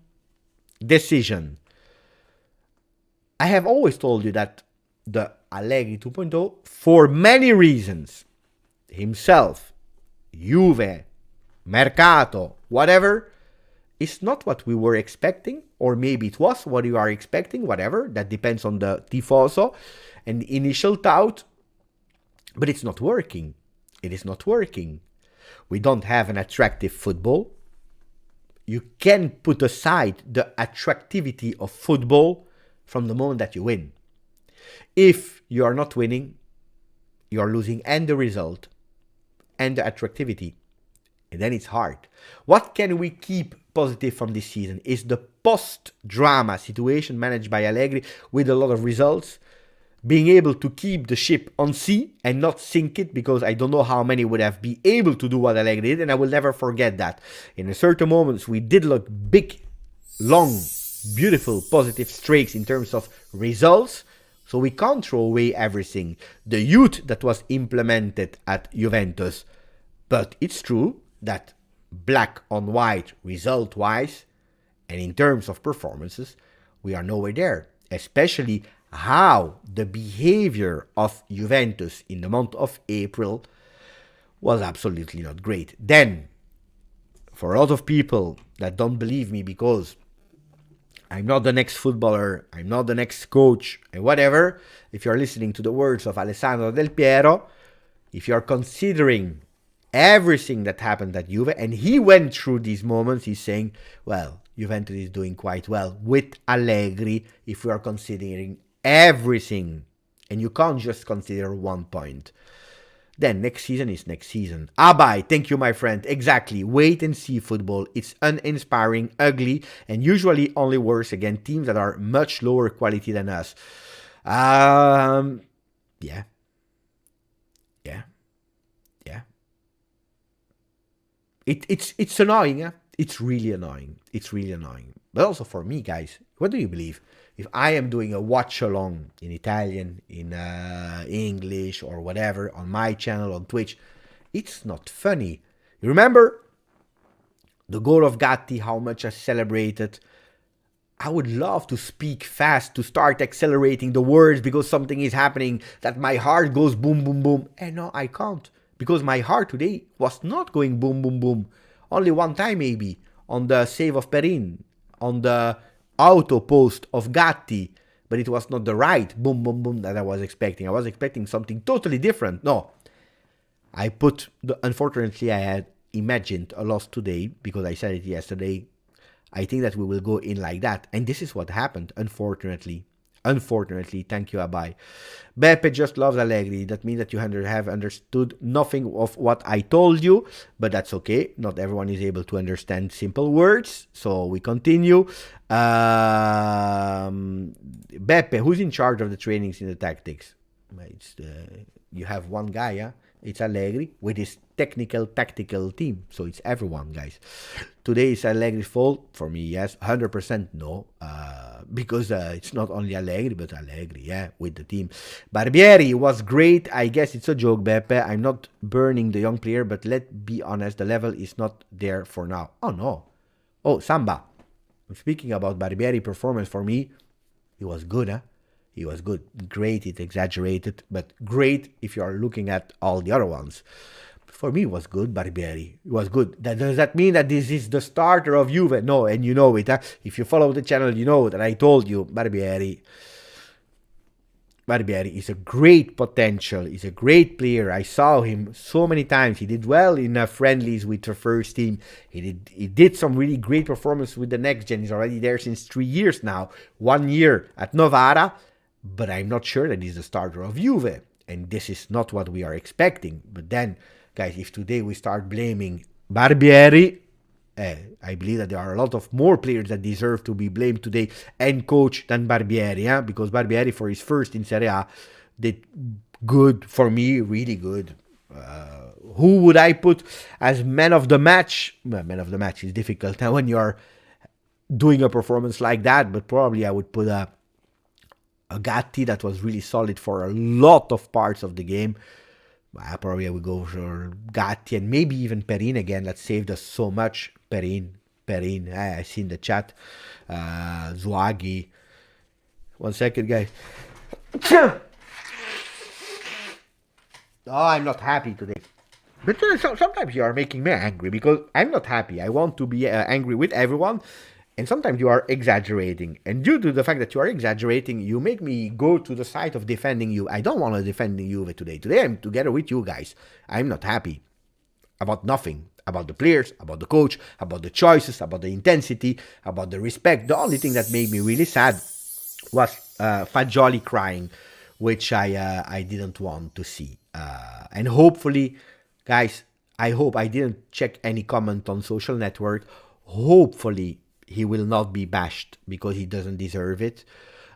decision. I have always told you that the Allegri 2.0, for many reasons, himself, Juve, Mercato, whatever, is not what we were expecting, or maybe it was what you are expecting, whatever, that depends on the tifoso and the initial thought, but it's not working. It is not working. We don't have an attractive football. You can put aside the attractivity of football from the moment that you win. If you are not winning, you are losing and the result and the attractivity. And then it's hard. What can we keep positive from this season is the post-drama situation managed by Allegri with a lot of results. Being able to keep the ship on sea and not sink it, because I don't know how many would have been able to do what Allegri did, and I will never forget that. In a certain moments, we did look big, long, beautiful, positive streaks in terms of results, so we can't throw away everything. The youth that was implemented at Juventus, but it's true that black on white, result-wise, and in terms of performances, we are nowhere there, especially how the behavior of Juventus in the month of April was absolutely not great. Then, for a lot of people that don't believe me because I'm not the next footballer, I'm not the next coach, and whatever, if you're listening to the words of Alessandro Del Piero, if you're considering everything that happened at Juve, and he went through these moments, he's saying, well, Juventus is doing quite well with Allegri if we are considering everything, and you can't just consider 1 point. Then next season is next season. Abai, thank you, my friend. Exactly. Wait and see football. It's uninspiring, ugly, and usually only worse against teams that are much lower quality than us. Yeah. It's annoying. It's really annoying. But also for me, guys, what do you believe? If I am doing a watch along in Italian, in English, or whatever on my channel on Twitch, it's not funny. You remember the goal of Gatti, how much I celebrated? I would love to speak fast, to start accelerating the words because something is happening, that my heart goes boom, boom, boom. And no, I can't, because my heart today was not going boom, boom, boom. only one time maybe, on the save of Perin, on the auto post of Gatti, but it was not the right boom, boom, boom that I was expecting. I was expecting something totally different. No, unfortunately, I had imagined a loss today because I said it yesterday. I think that we will go in like that. And this is what happened, unfortunately. Unfortunately, thank you, Abai. Beppe just loves Allegri. That means that you have understood nothing of what I told you, but that's okay. Not everyone is able to understand simple words, so we continue. Beppe, who's in charge of the trainings in the tactics? You have one guy, yeah? It's Allegri with his tactical team. So it's everyone, guys. Today is Allegri's fault. For me, yes. 100% no. Because it's not only Allegri, but Allegri, yeah, with the team. Barbieri was great. I guess it's a joke, Beppe. I'm not burning the young player, but let's be honest, the level is not there for now. Oh, no. Oh, Samba. I'm speaking about Barbieri performance. For me, he was good, huh? He was good. Great, it's exaggerated, but great if you are looking at all the other ones. For me, it was good, Barbieri. It was good. Does that mean that this is the starter of Juve? No, and you know it. Huh? If you follow the channel, you know that I told you Barbieri is a great potential. He's a great player. I saw him so many times. He did well in friendlies with the first team. He did some really great performance with the next gen. He's already there since 3 years now. 1 year at Novara. But I'm not sure that he's the starter of Juve. And this is not what we are expecting. But then, guys, if today we start blaming Barbieri, I believe that there are a lot of more players that deserve to be blamed today and coach than Barbieri. Because Barbieri, for his first in Serie A, did good for me, really good. Who would I put as man of the match? Well, man of the match is difficult now when you're doing a performance like that. But probably I would put a Gatti that was really solid for a lot of parts of the game. Probably I would go for Gatti and maybe even Perin again. That saved us so much. Perin. I see in the chat. Zouaghi. 1 second, guys. Oh, I'm not happy today. But sometimes you are making me angry because I'm not happy. I want to be angry with everyone. And sometimes you are exaggerating. And due to the fact that you are exaggerating, you make me go to the side of defending you. I don't want to defend Juve today. Today I'm together with you guys. I'm not happy about nothing. About the players, about the coach, about the choices, about the intensity, about the respect. The only thing that made me really sad was Fagioli crying, which I didn't want to see. And hopefully, guys, I hope I didn't check any comment on social network. Hopefully, he will not be bashed because he doesn't deserve it.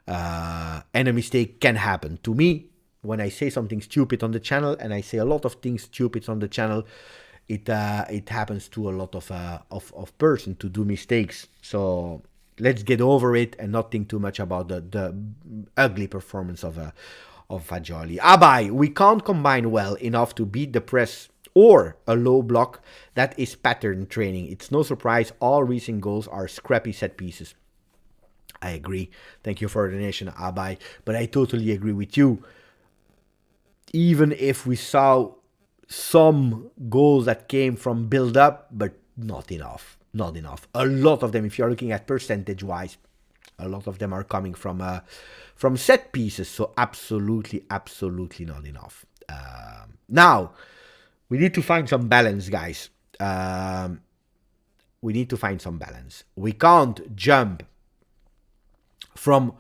And a mistake can happen. To me, when I say something stupid on the channel, and I say a lot of things stupid on the channel, it happens to a lot of person to do mistakes. So let's get over it and not think too much about the ugly performance of Fagioli. Abai, we can't combine well enough to beat the press or a low block. That is pattern training. It's no surprise all recent goals are scrappy set pieces. I agree. Thank you for the donation, Abai. But I totally agree with you. Even if we saw some goals that came from build-up, but not enough. Not enough. A lot of them, if you're looking at percentage-wise, a lot of them are coming from set pieces. So absolutely not enough. Now, we need to find some balance, guys. We need to find some balance. We can't jump from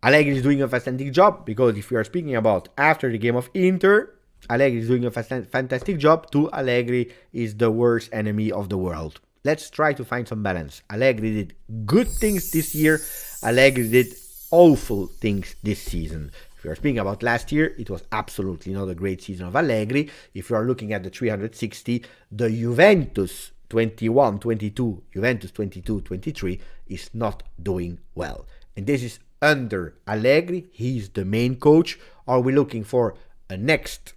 Allegri is doing a fantastic job, because if we are speaking about after the game of Inter, Allegri is doing a fantastic job, to Allegri is the worst enemy of the world. Let's try to find some balance. Allegri did good things this year. Allegri did awful things this season. If you are speaking about last year, it was absolutely not a great season of Allegri. If you are looking at the 360, the Juventus 21-22, Juventus 22-23 is not doing well. And this is under Allegri. He's the main coach. Are we looking for a next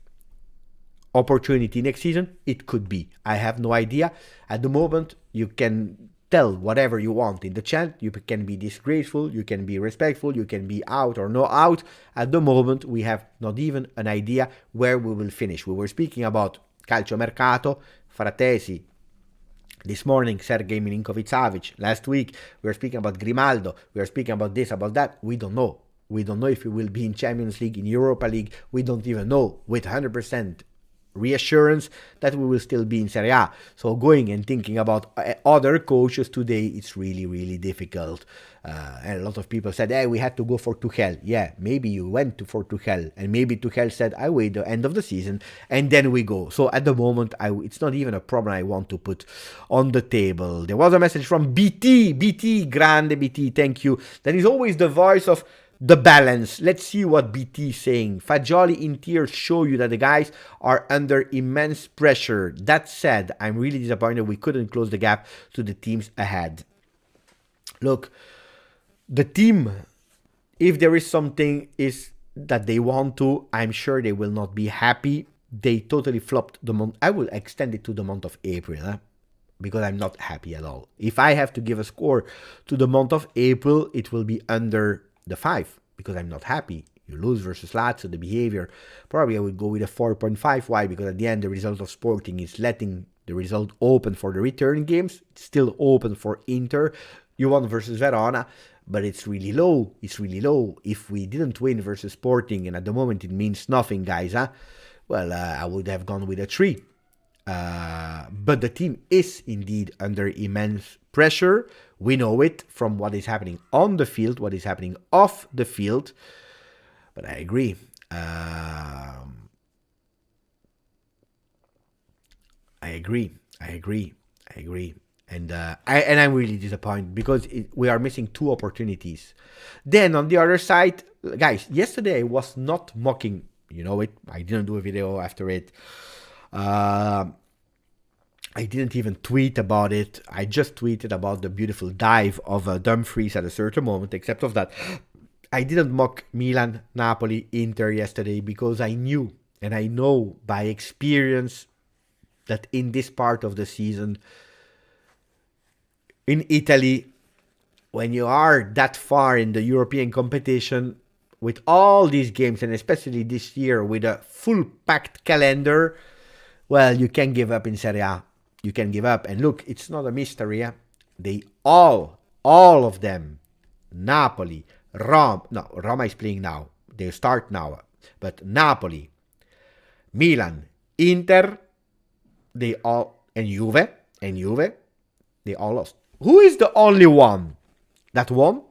opportunity next season? It could be. I have no idea. At the moment, you can tell whatever you want in the chat. You can be disgraceful, you can be respectful, you can be out or no out. At the moment, we have not even an idea where we will finish. We were speaking about Calciomercato. Fratesi This morning, Sergei Milinkovic-Savic. Last week, we were speaking about Grimaldo. We were speaking about this, about that. We don't know. We don't know if he will be in Champions League, in Europa League. We don't even know with 100% reassurance that we will still be in Serie A. So going and thinking about other coaches today, it's really, really difficult. And a lot of people said, hey, we had to go for Tuchel. Yeah, maybe you went for Tuchel. And maybe Tuchel said, I wait the end of the season and then we go. So at the moment, it's not even a problem I want to put on the table. There was a message from BT, grande BT, thank you. That is always the voice of the balance. Let's see what BT is saying. Fagioli in tears show you that the guys are under immense pressure. That said, I'm really disappointed we couldn't close the gap to the teams ahead. Look, the team, if there is something is that they want to, I'm sure they will not be happy. They totally flopped the month. I will extend it to the month of April, because I'm not happy at all. If I have to give a score to the month of April, it will be under the 5, because I'm not happy. You lose versus Lazio, the behavior. Probably I would go with a 4.5. Why? Because at the end, the result of Sporting is letting the result open for the return games. It's still open for Inter. You won versus Verona, but it's really low. It's really low. If we didn't win versus Sporting, and at the moment it means nothing, guys, well, I would have gone with a 3. But the team is indeed under immense pressure. We know it from what is happening on the field, what is happening off the field. But I agree. I agree. And I'm really disappointed because we are missing 2 opportunities. Then on the other side, guys, yesterday I was not mocking. You know it. I didn't do a video after it. I didn't even tweet about it. I just tweeted about the beautiful dive of Dumfries at a certain moment. Except of that, I didn't mock Milan, Napoli, Inter yesterday because I knew and I know by experience that in this part of the season, in Italy, when you are that far in the European competition, with all these games, and especially this year with a full packed calendar, well, you can give up in Serie A. You can give up. And look, it's not a mystery. They all of them, Napoli, Roma is playing now. They start now. But Napoli, Milan, Inter, they all, and Juve, they all lost. Who is the only one that won?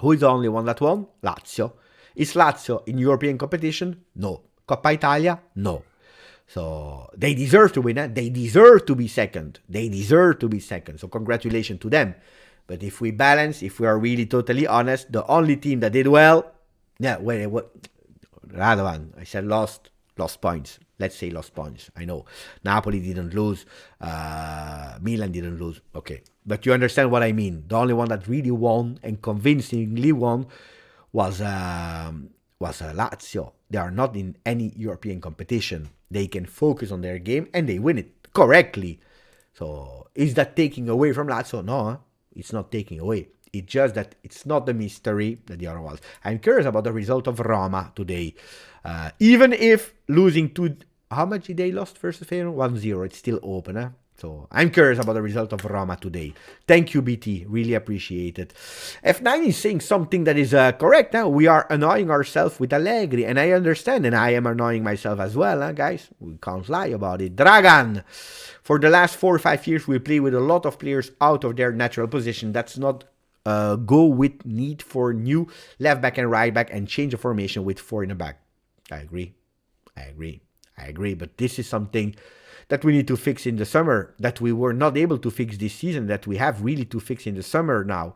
Who is the only one that won? Lazio. Is Lazio in European competition? No. Coppa Italia? No. So they deserve to win. They deserve to be second. So congratulations to them. But if we balance, if we are really totally honest, the only team that did well, Radovan, I said lost points. Let's say lost points. I know Napoli didn't lose, Milan didn't lose. Okay, but you understand what I mean. The only one that really won and convincingly won was Lazio. They are not in any European competition. They can focus on their game and they win it correctly. So is that taking away from Lazio? No, it's not taking away. It's just that it's not the mystery that the other was. I'm curious about the result of Roma today. Even if losing to... How much did they lost versus Feyenoord? 1-0. It's still open. So I'm curious about the result of Roma today. Thank you, BT. Really appreciate it. F9 is saying something that is correct. We are annoying ourselves with Allegri. And I understand. And I am annoying myself as well, guys. We can't lie about it. Dragan. For the last 4 or 5 years, we play with a lot of players out of their natural position. That's not go with need for new left back and right back and change the formation with 4 in the back. I agree. But this is something that we need to fix in the summer, that we were not able to fix this season, that we have really to fix in the summer now.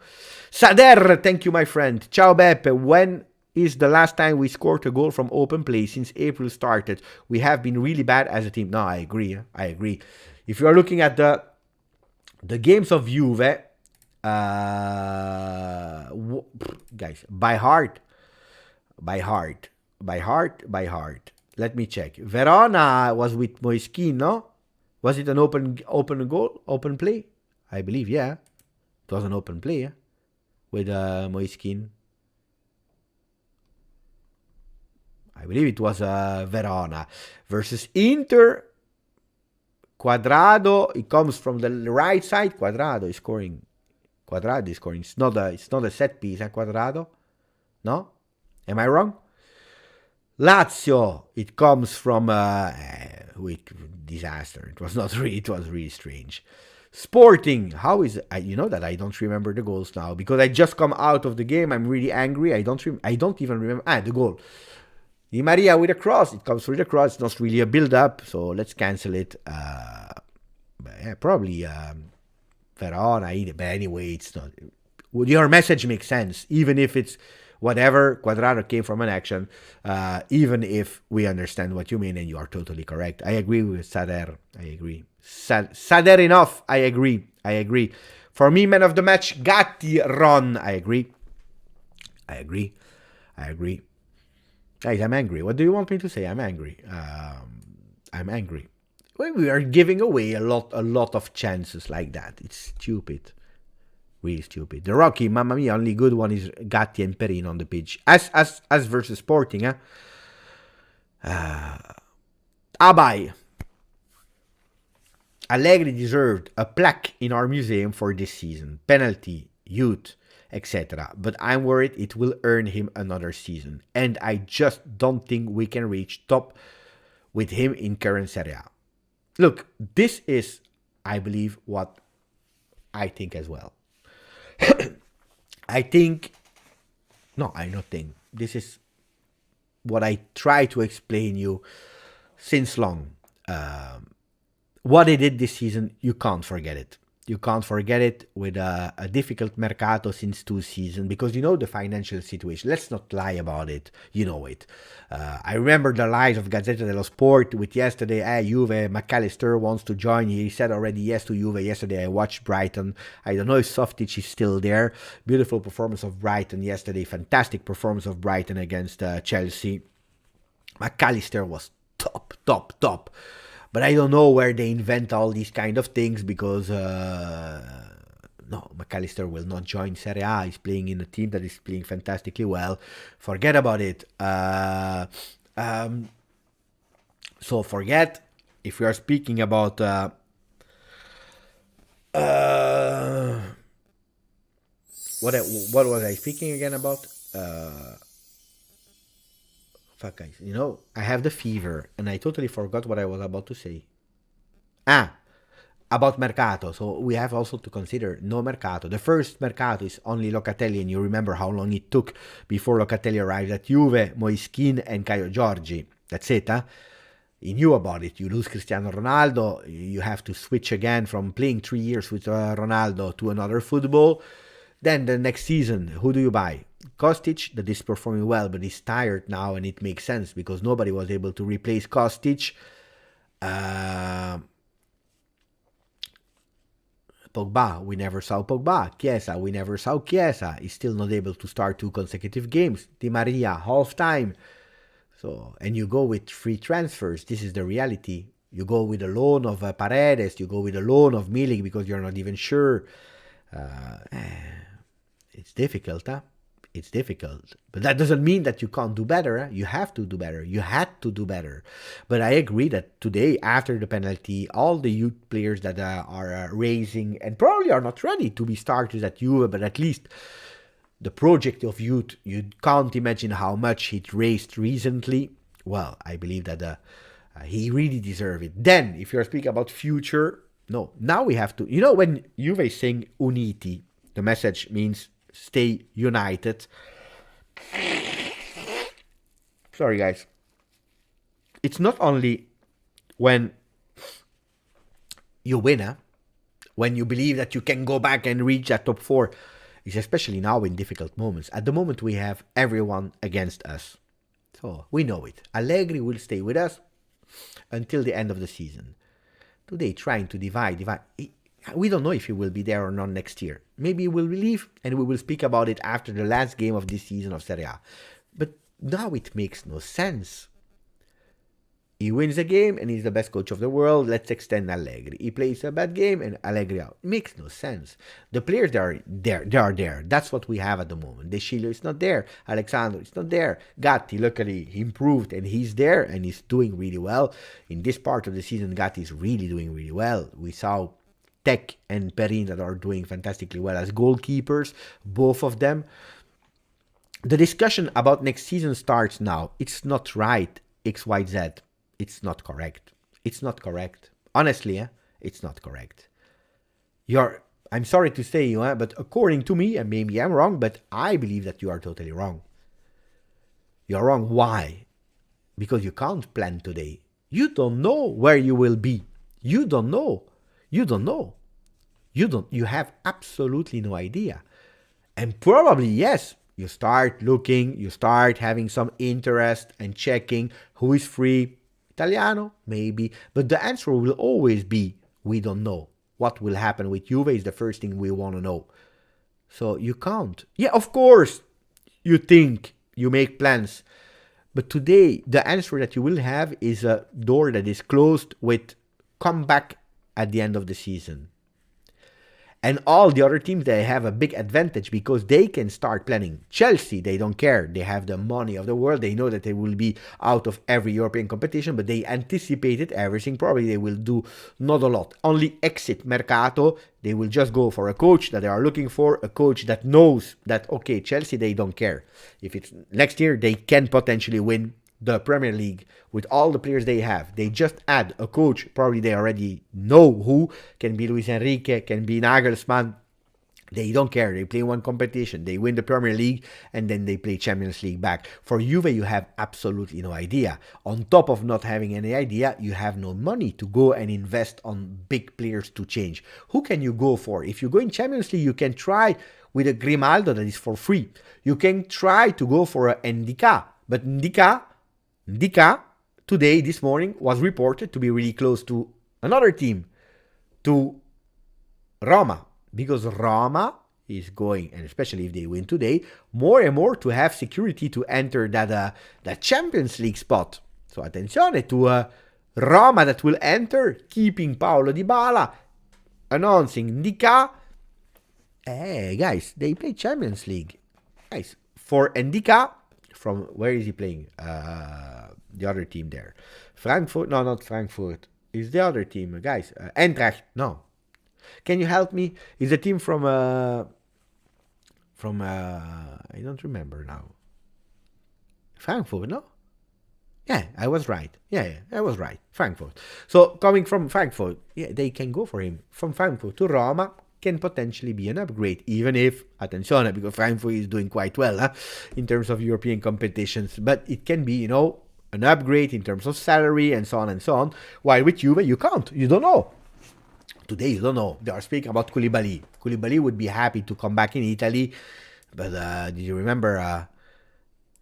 Sader, thank you, my friend. Ciao, Beppe. When is the last time we scored a goal from open play since April started? We have been really bad as a team. No, I agree. If you are looking at the games of Juve, guys, by heart. Let me check. Verona was with Moiskin, no? Was it an open goal, open play? I believe, yeah. It was an open play, with Moiskin. I believe it was Verona versus Inter. Quadrado, it comes from the right side. Quadrado is scoring. It's not a set piece, Quadrado. No? Am I wrong? Lazio, it comes from disaster. It was not really. It was really strange. Sporting, how is you know that I don't remember the goals now because I just come out of the game. I'm really angry. I don't even remember. The goal. Di Maria with a cross. It comes through the cross. It's not really a build-up, so let's cancel it. Probably Verona. But anyway, it's not. Your message makes sense, even if it's whatever. Quadrado came from an action. Even if we understand what you mean, and you are totally correct. I agree with Sader. I agree. Sader enough. I agree. For me, man of the match, Gatti Ron. I agree. Guys, I'm angry. What do you want me to say? I'm angry. I'm angry. Well, we are giving away a lot of chances like that. It's stupid. Really stupid. The Rocky, mamma mia, only good one is Gatti and Perin on the pitch. As versus Sporting, Abai. Allegri deserved a plaque in our museum for this season. Penalty, youth, etc. But I'm worried it will earn him another season. And I just don't think we can reach top with him in current Serie A. Look, this is, I believe, what I think as well. I don't think. This is what I try to explain you since long. What he did this season, you can't forget it. You can't forget it with a difficult mercato since 2 seasons because you know the financial situation. Let's not lie about it. You know it. I remember the lies of Gazzetta dello Sport with yesterday, Juve, McAllister wants to join. He said already yes to Juve. Yesterday I watched Brighton. I don't know if Softic is still there. Beautiful performance of Brighton yesterday. Fantastic performance of Brighton against Chelsea. McAllister was top. But I don't know where they invent all these kind of things because, McAllister will not join Serie A. He's playing in a team that is playing fantastically well. Forget about it. So forget, if we are speaking about... what was I speaking again about? Fuck, guys. You know, I have the fever, and I totally forgot what I was about to say. About Mercato. So we have also to consider no Mercato. The first Mercato is only Locatelli, and you remember how long it took before Locatelli arrived at Juve, Moiskin, and Caio Giorgi. That's it, huh? You knew about it. You lose Cristiano Ronaldo, you have to switch again from playing 3 years with Ronaldo to another football. Then the next season, who do you buy? Kostic, that is performing well, but he's tired now, and it makes sense because nobody was able to replace Kostic. Pogba, we never saw Pogba. Chiesa, we never saw Chiesa. He's still not able to start 2 consecutive games. Di Maria, half time. So, and you go with free transfers. This is the reality. You go with a loan of Paredes. You go with a loan of Milik because you're not even sure. It's difficult, huh? It's difficult. But that doesn't mean that you can't do better. Huh? You have to do better. You had to do better. But I agree that today, after the penalty, all the youth players that are raising and probably are not ready to be starters at Juve, but at least the project of youth, you can't imagine how much he raised recently. Well, I believe that he really deserves it. Then, if you're speaking about future, no. Now we have to... You know, when Juve sing Uniti, the message means... stay united. Sorry, guys. It's not only when you win, when you believe that you can go back and reach that top 4. It's especially now in difficult moments. At the moment, we have everyone against us. So, we know it. Allegri will stay with us until the end of the season. Today, trying to divide. We don't know if he will be there or not next year. Maybe he will leave, and we will speak about it after the last game of this season of Serie A. But now it makes no sense. He wins a game and he's the best coach of the world. Let's extend Allegri. He plays a bad game and Allegri out. It makes no sense. The players that are there, they are there. That's what we have at the moment. De Sciglio is not there. Alexandro is not there. Gatti, luckily, he improved and he's there and he's doing really well. In this part of the season, Gatti is really doing really well. We saw Tech and Perin that are doing fantastically well as goalkeepers, both of them. The discussion about next season starts now. It's not right, XYZ. It's not correct. It's not correct. Honestly, it's not correct. I'm sorry to say, but according to me, and maybe I'm wrong, but I believe that you are totally wrong. You're wrong. Why? Because you can't plan today. You don't know where you will be. You don't know. You have absolutely no idea. And probably, yes, you start looking, you start having some interest and checking who is free. Italiano, maybe. But the answer will always be, we don't know. What will happen with Juve is the first thing we want to know. So you can't. Yeah, of course, you think, you make plans. But today, the answer that you will have is a door that is closed with comeback at the end of the season. And all the other teams, they have a big advantage because they can start planning. Chelsea, they don't care. They have the money of the world. They know that they will be out of every European competition, but they anticipated everything. Probably they will do not a lot. Only exit mercato. They will just go for a coach that they are looking for, a coach that knows that, okay, Chelsea, they don't care. If it's next year, they can potentially win the Premier League with all the players they have. They just add a coach, probably they already know who, can be Luis Enrique, can be Nagelsmann. They don't care. They play one competition. They win the Premier League and then they play Champions League back. For Juve, you have absolutely no idea. On top of not having any idea, you have no money to go and invest on big players to change. Who can you go for? If you go in Champions League, you can try with a Grimaldo that is for free. You can try to go for a Ndika, but Ndika today, this morning, was reported to be really close to another team, to Roma, because Roma is going, and especially if they win today, more and more to have security to enter that Champions League spot. So attenzione to Roma that will enter, keeping Paulo Dybala, announcing Ndika. Hey guys, they play Champions League. Guys, for Ndika, from where is he playing? The other team there. Frankfurt? No, not Frankfurt. Is the other team, guys. Eintracht? No. Can you help me? Is the team from I don't remember now. Frankfurt, no? Yeah, I was right. Yeah, I was right. Frankfurt. So coming from Frankfurt, yeah, they can go for him. From Frankfurt to Roma can potentially be an upgrade, even if, attenzione, because Frankfurt is doing quite well in terms of European competitions. But it can be, an upgrade in terms of salary and so on and so on. While with Juve, you can't. You don't know. Today, you don't know. They are speaking about Koulibaly. Koulibaly would be happy to come back in Italy. But did you remember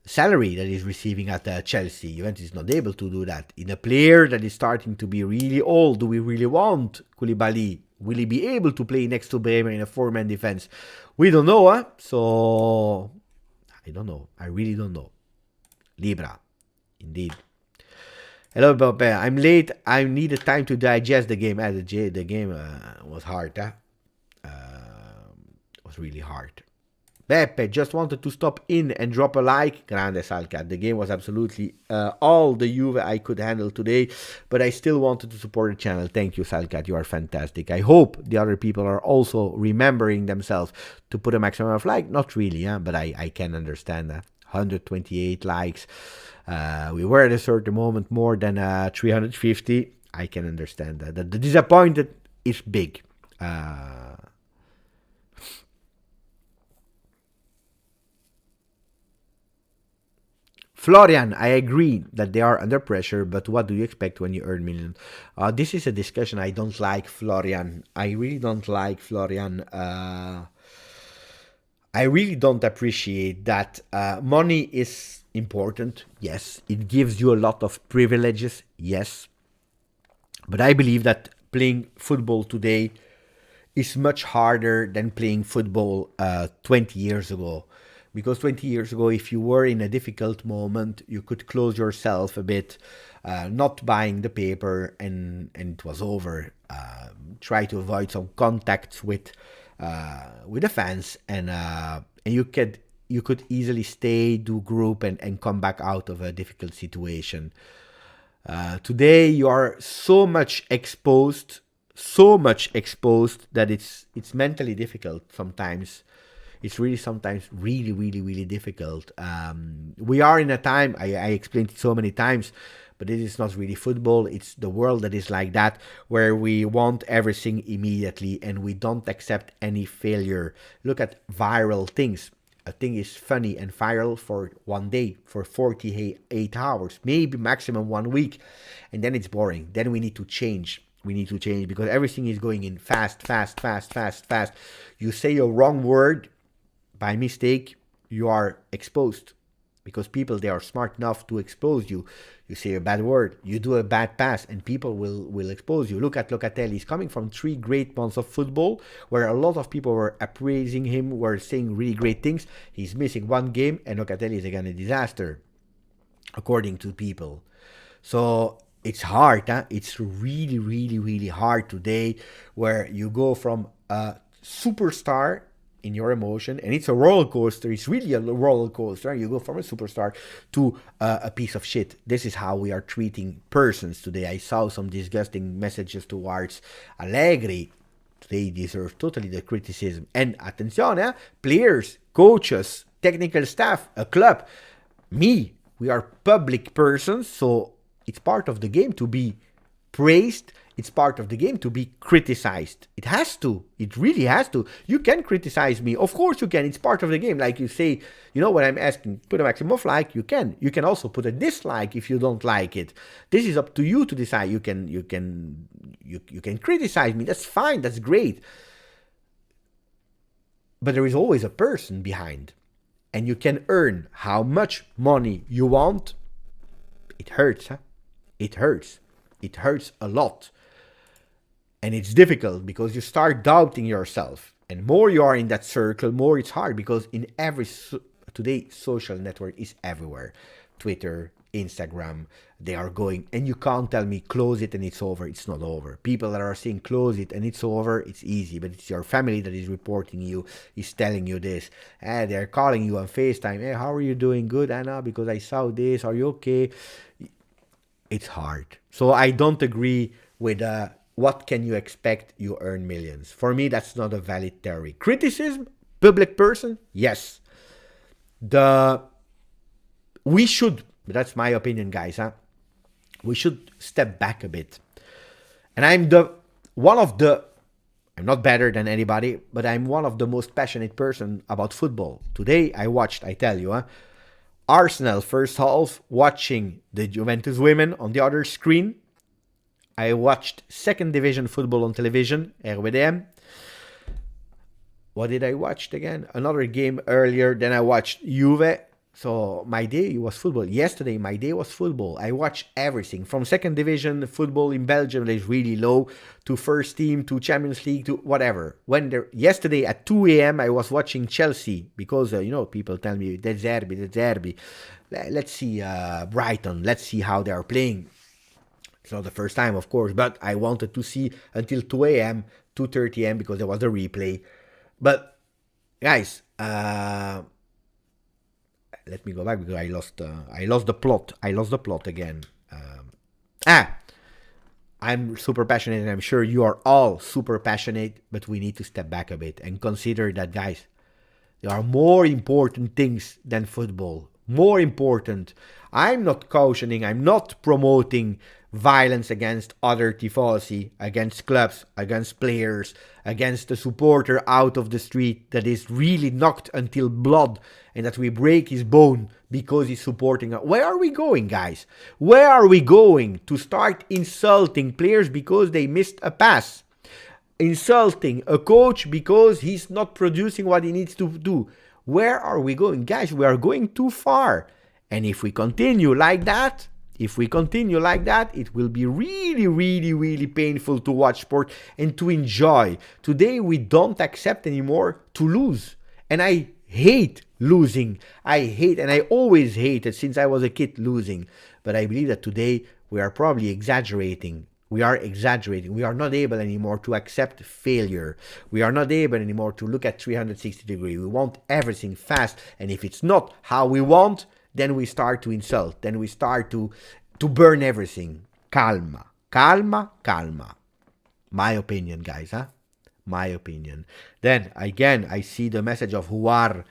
salary that he's receiving at Chelsea? Juventus is not able to do that. In a player that is starting to be really old, do we really want Koulibaly? Will he be able to play next to Bremer in a four-man defense? We don't know, So, I don't know. I really don't know. Libra. Indeed. Hello, Pepe. I'm late. I needed time to digest the game. The game was hard, It was really hard. Beppe, just wanted to stop in and drop a like. Grande Salcat. The game was absolutely all the Juve I could handle today, but I still wanted to support the channel. Thank you, Salcat. You are fantastic. I hope the other people are also remembering themselves to put a maximum of like. Not really, but I can understand that. 128 likes. We were at a certain moment more than 350. I can understand that. The disappointment is big. Florian, I agree that they are under pressure, but what do you expect when you earn millions? This is a discussion I don't like, Florian. I really don't like Florian. I really don't appreciate that. Money is important, yes. It gives you a lot of privileges, yes. But I believe that playing football today is much harder than playing football 20 years ago. Because 20 years ago, if you were in a difficult moment, you could close yourself a bit. not buying the paper, and it was over. Try to avoid some contacts with the fans, and you could easily stay, do group, and come back out of a difficult situation. Today you are so much exposed that it's mentally difficult sometimes. It's really sometimes really difficult. We are in a time, I explained it so many times, but it is not really football. It's the world that is like that, where we want everything immediately and we don't accept any failure. Look at viral things. A thing is funny and viral for one day, for 48 hours, maybe maximum 1 week, and then it's boring. Then we need to change. We need to change because everything is going in fast. You say a wrong word by mistake, you are exposed, because people, they are smart enough to expose you. You say a bad word, you do a bad pass, and people will expose you. Look at Locatelli. He's coming from 3 great months of football, where a lot of people were appraising him, were saying really great things. He's missing 1 game, and Locatelli is again a disaster, according to people. So it's hard, huh? It's really hard today, where you go from a superstar in your emotion, and it's a roller coaster. It's really a roller coaster. You go from a superstar to a piece of shit. This is how we are treating persons today. I saw some disgusting messages towards Allegri. They deserve totally the criticism. And attenzione, players, coaches, technical staff, a club, me, we are public persons, so it's part of the game to be praised. It's part of the game to be criticized. It has to. It really has to. You can criticize me. Of course you can. It's part of the game. Like you say, you know what I'm asking, put a maximum of like, you can. You can also put a dislike if you don't like it. This is up to you to decide. You can criticize me. That's fine. That's great. But there is always a person behind. And you can earn how much money you want. It hurts, huh? It hurts. It hurts a lot. And it's difficult because you start doubting yourself. And more you are in that circle, more it's hard, because in today, social network is everywhere. Twitter, Instagram, they are going, and you can't tell me close it and it's over. It's not over. People that are saying close it and it's over, it's easy, but it's your family that is reporting you, is telling you this. And they're calling you on FaceTime. Hey, how are you doing? Good, Anna, because I saw this. Are you okay? It's hard. So I don't agree with what can you expect, you earn millions. For me, that's not a valid theory. Criticism, public person, yes. We should, that's my opinion, guys, huh? We should step back a bit. And I'm not better than anybody, but I'm one of the most passionate person about football. Today, I tell you, Arsenal first half, watching the Juventus women on the other screen. I watched second division football on television, RWDM. What did I watch again? Another game earlier, then I watched Juve. So my day was football. Yesterday, my day was football. I watched everything. From second division football in Belgium that is really low, to first team, to Champions League, to whatever. Yesterday at 2 a.m. I was watching Chelsea, because, people tell me, that's derby. Let's see Brighton. Let's see how they are playing. It's not the first time, of course, but I wanted to see until 2 a.m., 2:30 a.m., because there was a replay. But, guys, let me go back, because I lost the plot. I lost the plot again. I'm super passionate, and I'm sure you are all super passionate, but we need to step back a bit and consider that, guys, there are more important things than football. More important. I'm not cautioning, I'm not promoting violence against other tifosi, against clubs, against players, against the supporter out of the street that is really knocked until blood, and that we break his bone because he's supporting us. Where are we going, guys? Where are we going to start insulting players because they missed a pass? Insulting a coach because he's not producing what he needs to do? Where are we going? Guys, we are going too far. And if we continue like that, it will be really painful to watch sport and to enjoy. Today, we don't accept anymore to lose. And I hate losing. And I always hated, since I was a kid, losing. But I believe that today we are probably exaggerating. We are exaggerating. We are not able anymore to accept failure. We are not able anymore to look at 360 degrees. We want everything fast. And if it's not how we want, then we start to insult. Then we start to burn everything. Calma. Calma, calma. My opinion, guys, huh? My opinion. Then, again, I see the message of Huar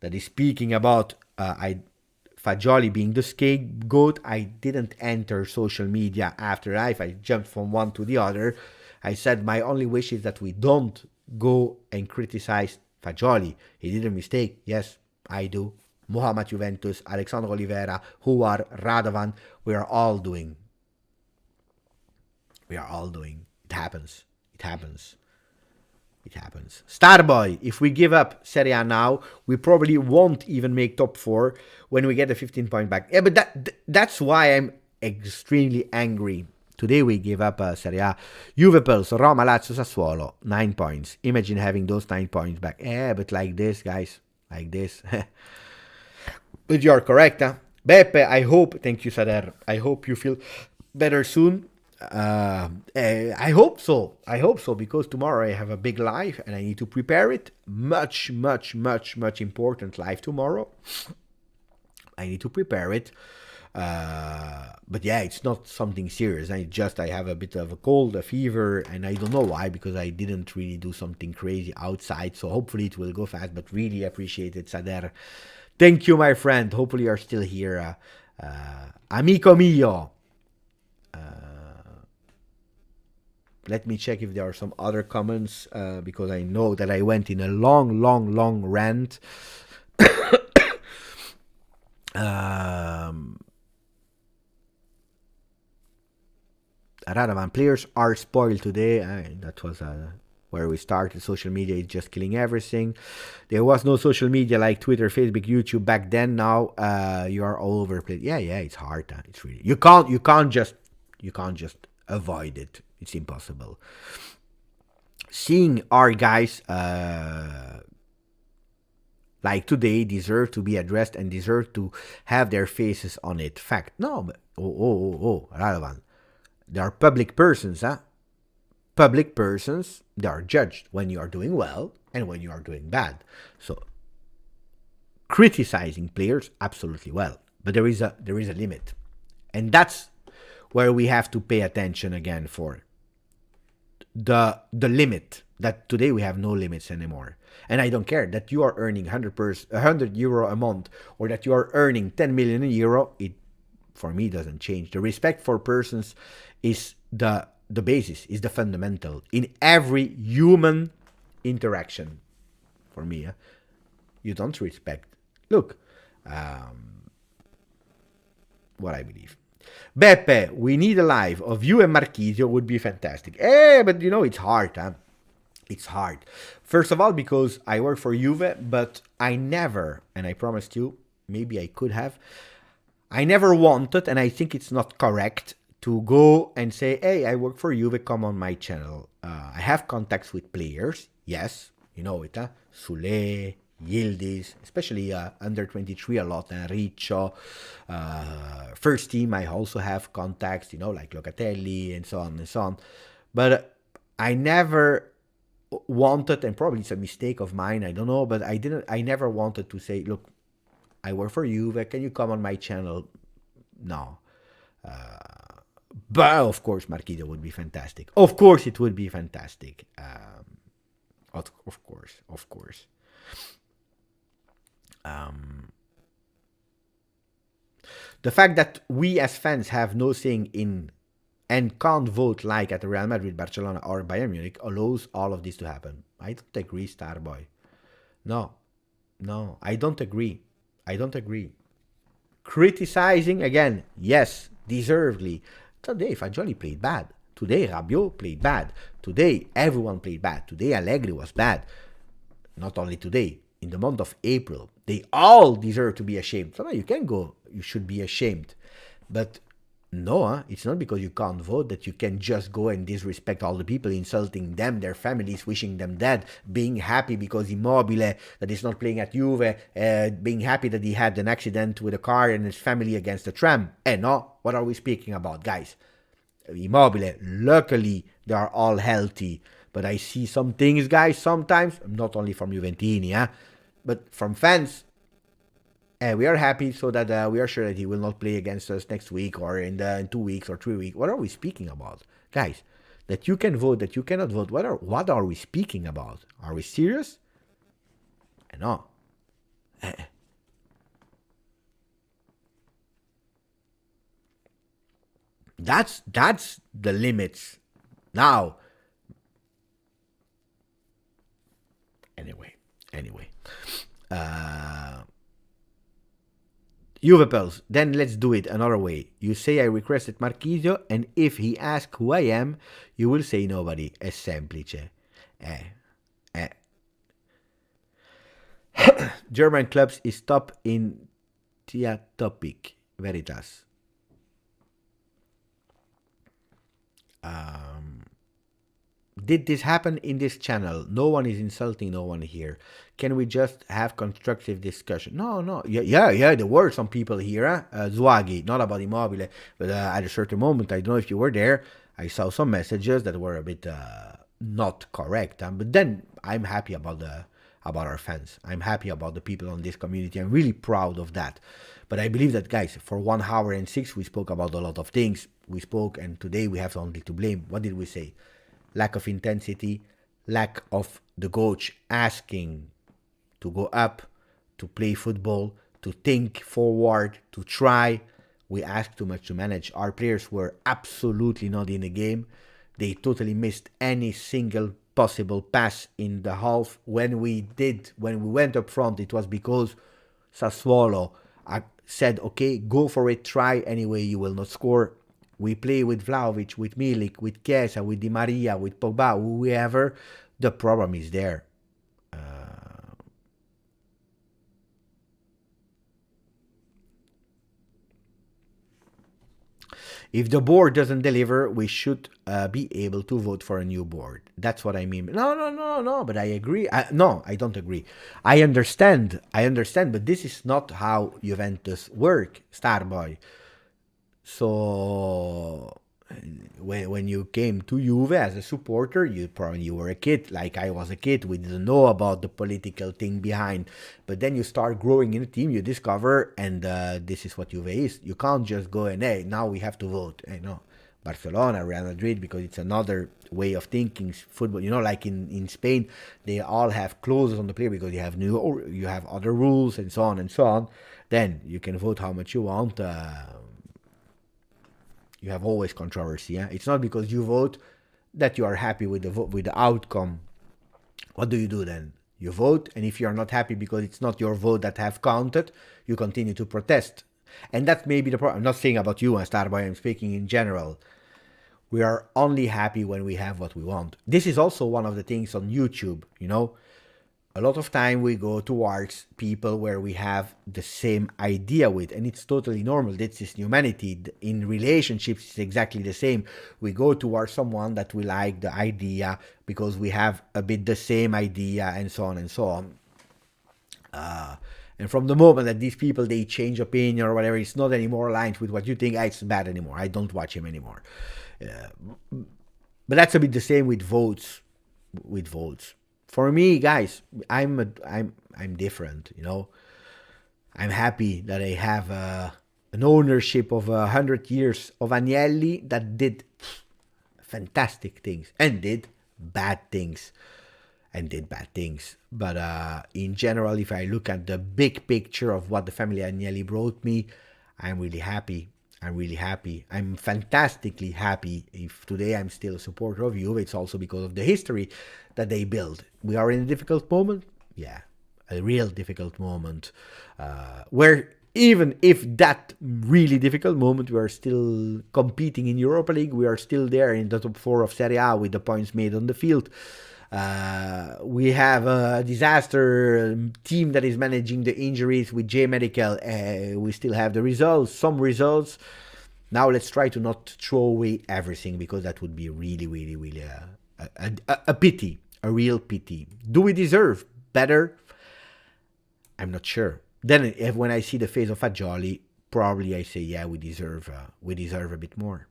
that is speaking about Fagioli being the scapegoat. I didn't enter social media after life. I jumped from one to the other. I said my only wish is that we don't go and criticize Fagioli. He did a mistake. Yes, I do. Muhammad Juventus, Alexandre Oliveira, Huar, Radovan, we are all doing. We are all doing. It happens. It happens. It happens. Starboy, if we give up Serie A now, we probably won't even make top 4 when we get the 15 point back. Yeah, but that's why I'm extremely angry. Today we gave up Serie A. Juve, Roma, Lazio, Sassuolo, 9 points. Imagine having those 9 points back. Yeah, but like this, guys. Like this. But you're correct, huh? Beppe, I hope, thank you, Sader. I hope you feel better soon. I hope so. I hope so, because tomorrow I have a big live and I need to prepare it. Much important live tomorrow. I need to prepare it. But yeah, it's not something serious. I have a bit of a cold, a fever, and I don't know why, because I didn't really do something crazy outside. So hopefully it will go fast, but really appreciate it, Sader. Thank you, my friend. Hopefully you're still here. Amico mio. Let me check if there are some other comments, because I know that I went in a long rant. Radovan, players are spoiled today. That was where we started. Social media is just killing everything. There was no social media like Twitter, Facebook, YouTube back then. Now you are all over the place. Yeah, it's hard. It's really you can't just avoid it. It's impossible. Seeing our guys like today deserve to be addressed and deserve to have their faces on it. Fact. No, but Radovan. They are public persons, huh? Public persons, they are judged when you are doing well and when you are doing bad. So criticizing players, absolutely well. But there is a limit. And that's where we have to pay attention again for the limit. That today we have no limits anymore. And I don't care that you are earning 100 euro a month or that you are earning 10 million euro. It, for me, doesn't change. The respect for persons is the basis, is the fundamental in every human interaction. For me, you don't respect. Look, what I believe. Beppe, we need a live of you and Marchisio, would be fantastic. But you know, it's hard, huh? It's hard. First of all, because I work for Juve, but I never, and I promised you, maybe I could have, I never wanted, and I think it's not correct, to go and say, hey, I work for Juve, come on my channel. I have contacts with players, yes, you know it, huh? Sule, Yildiz, especially under 23 a lot, Riccio, first team I also have contacts, you know, like Locatelli and so on and so on. But I never wanted, and probably it's a mistake of mine, I don't know, but I never wanted to say, look, I work for Juve, can you come on my channel? No. But of course, Marquito would be fantastic. Of course, it would be fantastic. Of course. The fact that we as fans have no saying in and can't vote like at Real Madrid, Barcelona, or Bayern Munich allows all of this to happen. I don't agree, Starboy. No, I don't agree. Criticizing, again, yes, deservedly. Today, Fagioli played bad. Today, Rabiot played bad. Today, everyone played bad. Today, Allegri was bad. Not only today, in the month of April, they all deserve to be ashamed. So now you can go, you should be ashamed. But No, it's not because you can't vote that you can just go and disrespect all the people, insulting them, their families, wishing them dead, being happy because Immobile, that is not playing at Juve, being happy that he had an accident with a car and his family against a tram. No, what are we speaking about, guys? Immobile, luckily, they are all healthy. But I see some things, guys, sometimes, not only from Juventini, but from fans. And we are happy so that we are sure that he will not play against us next week or in 2 weeks or 3 weeks. What are we speaking about? Guys, that you can vote, that you cannot vote. What are we speaking about? Are we serious? No. That's the limits. Now, anyway. Juve Pels, then let's do it another way. You say I requested Marchisio, and if he asks who I am, you will say nobody. È semplice. German clubs is top in tia topic. Veritas. Did this happen in this channel? No one is insulting no one here. Can we just have constructive discussion? No. Yeah, there were some people here, Zwagi, not about Immobile, but at a certain moment, I don't know if you were there, I saw some messages that were a bit not correct. But then I'm happy about our fans. I'm happy about the people on this community. I'm really proud of that. But I believe that, guys, for 1 hour and 6, we spoke about a lot of things. We spoke, and today we have only to blame. What did we say? Lack of intensity, lack of the coach asking to go up, to play football, to think forward, to try. We asked too much to manage. Our players were absolutely not in the game. They totally missed any single possible pass in the half. When we went up front, it was because Sassuolo said, okay, go for it, try anyway, you will not score. We play with Vlahovic, with Milik, with Chiesa, with Di Maria, with Pogba, whoever. The problem is there. If the board doesn't deliver, we should be able to vote for a new board. That's what I mean. No, but I agree. No, I don't agree. I understand, but this is not how Juventus work, Starboy. So when you came to Juve as a supporter, you were a kid, like I was a kid. We didn't know about the political thing behind. But then you start growing in a team, you discover, and this is what Juve is. You can't just go and, hey, now we have to vote. No, Barcelona, Real Madrid, because it's another way of thinking football. Like in Spain, they all have clauses on the player because you have other rules and so on and so on. Then you can vote how much you want. You have always controversy. It's not because you vote that you are happy with the outcome. What do you do then? You vote, and if you are not happy because it's not your vote that have counted, you continue to protest. And that may be the problem. I'm not saying about you and Starboy, I'm speaking in general. We are only happy when we have what we want. This is also one of the things on YouTube, A lot of time we go towards people where we have the same idea with, and it's totally normal. This is humanity. In relationships, it's exactly the same. We go towards someone that we like the idea because we have a bit the same idea, and so on and so on. And from the moment that these people, they change opinion or whatever, it's not anymore aligned with what you think, it's bad anymore. I don't watch him anymore. But that's a bit the same with votes. For me, guys, I'm different, I'm happy that I have an ownership of 100 years of Agnelli that did fantastic things and did bad things. But in general, if I look at the big picture of what the family Agnelli brought me, I'm really happy. I'm fantastically happy. If today I'm still a supporter of Juve, it's also because of the history that they built. We are in a difficult moment. Yeah, a real difficult moment. Where even if that really difficult moment, we are still competing in Europa League. We are still there in the top 4 of Serie A with the points made on the field. We have a disaster team that is managing the injuries with J Medical. We still have the results, some results. Now let's try to not throw away everything, because that would be really, really, really a pity, a real pity. Do we deserve better? I'm not sure. Then when I see the face of Fagioli, probably I say, yeah, we deserve a bit more.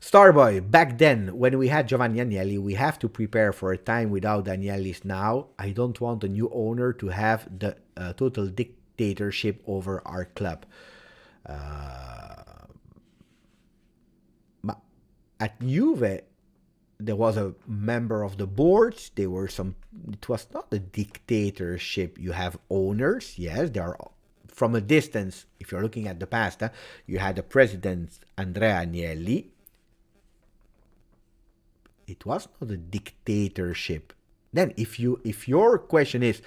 Starboy, back then, when we had Giovanni Agnelli, we have to prepare for a time without Agnelli's now. I don't want a new owner to have the total dictatorship over our club. At Juve, there was a member of the board. There were some. It was not a dictatorship. You have owners, yes, they are from a distance. If you're looking at the past, you had the president Andrea Agnelli. It was not a dictatorship. Then, if your question is,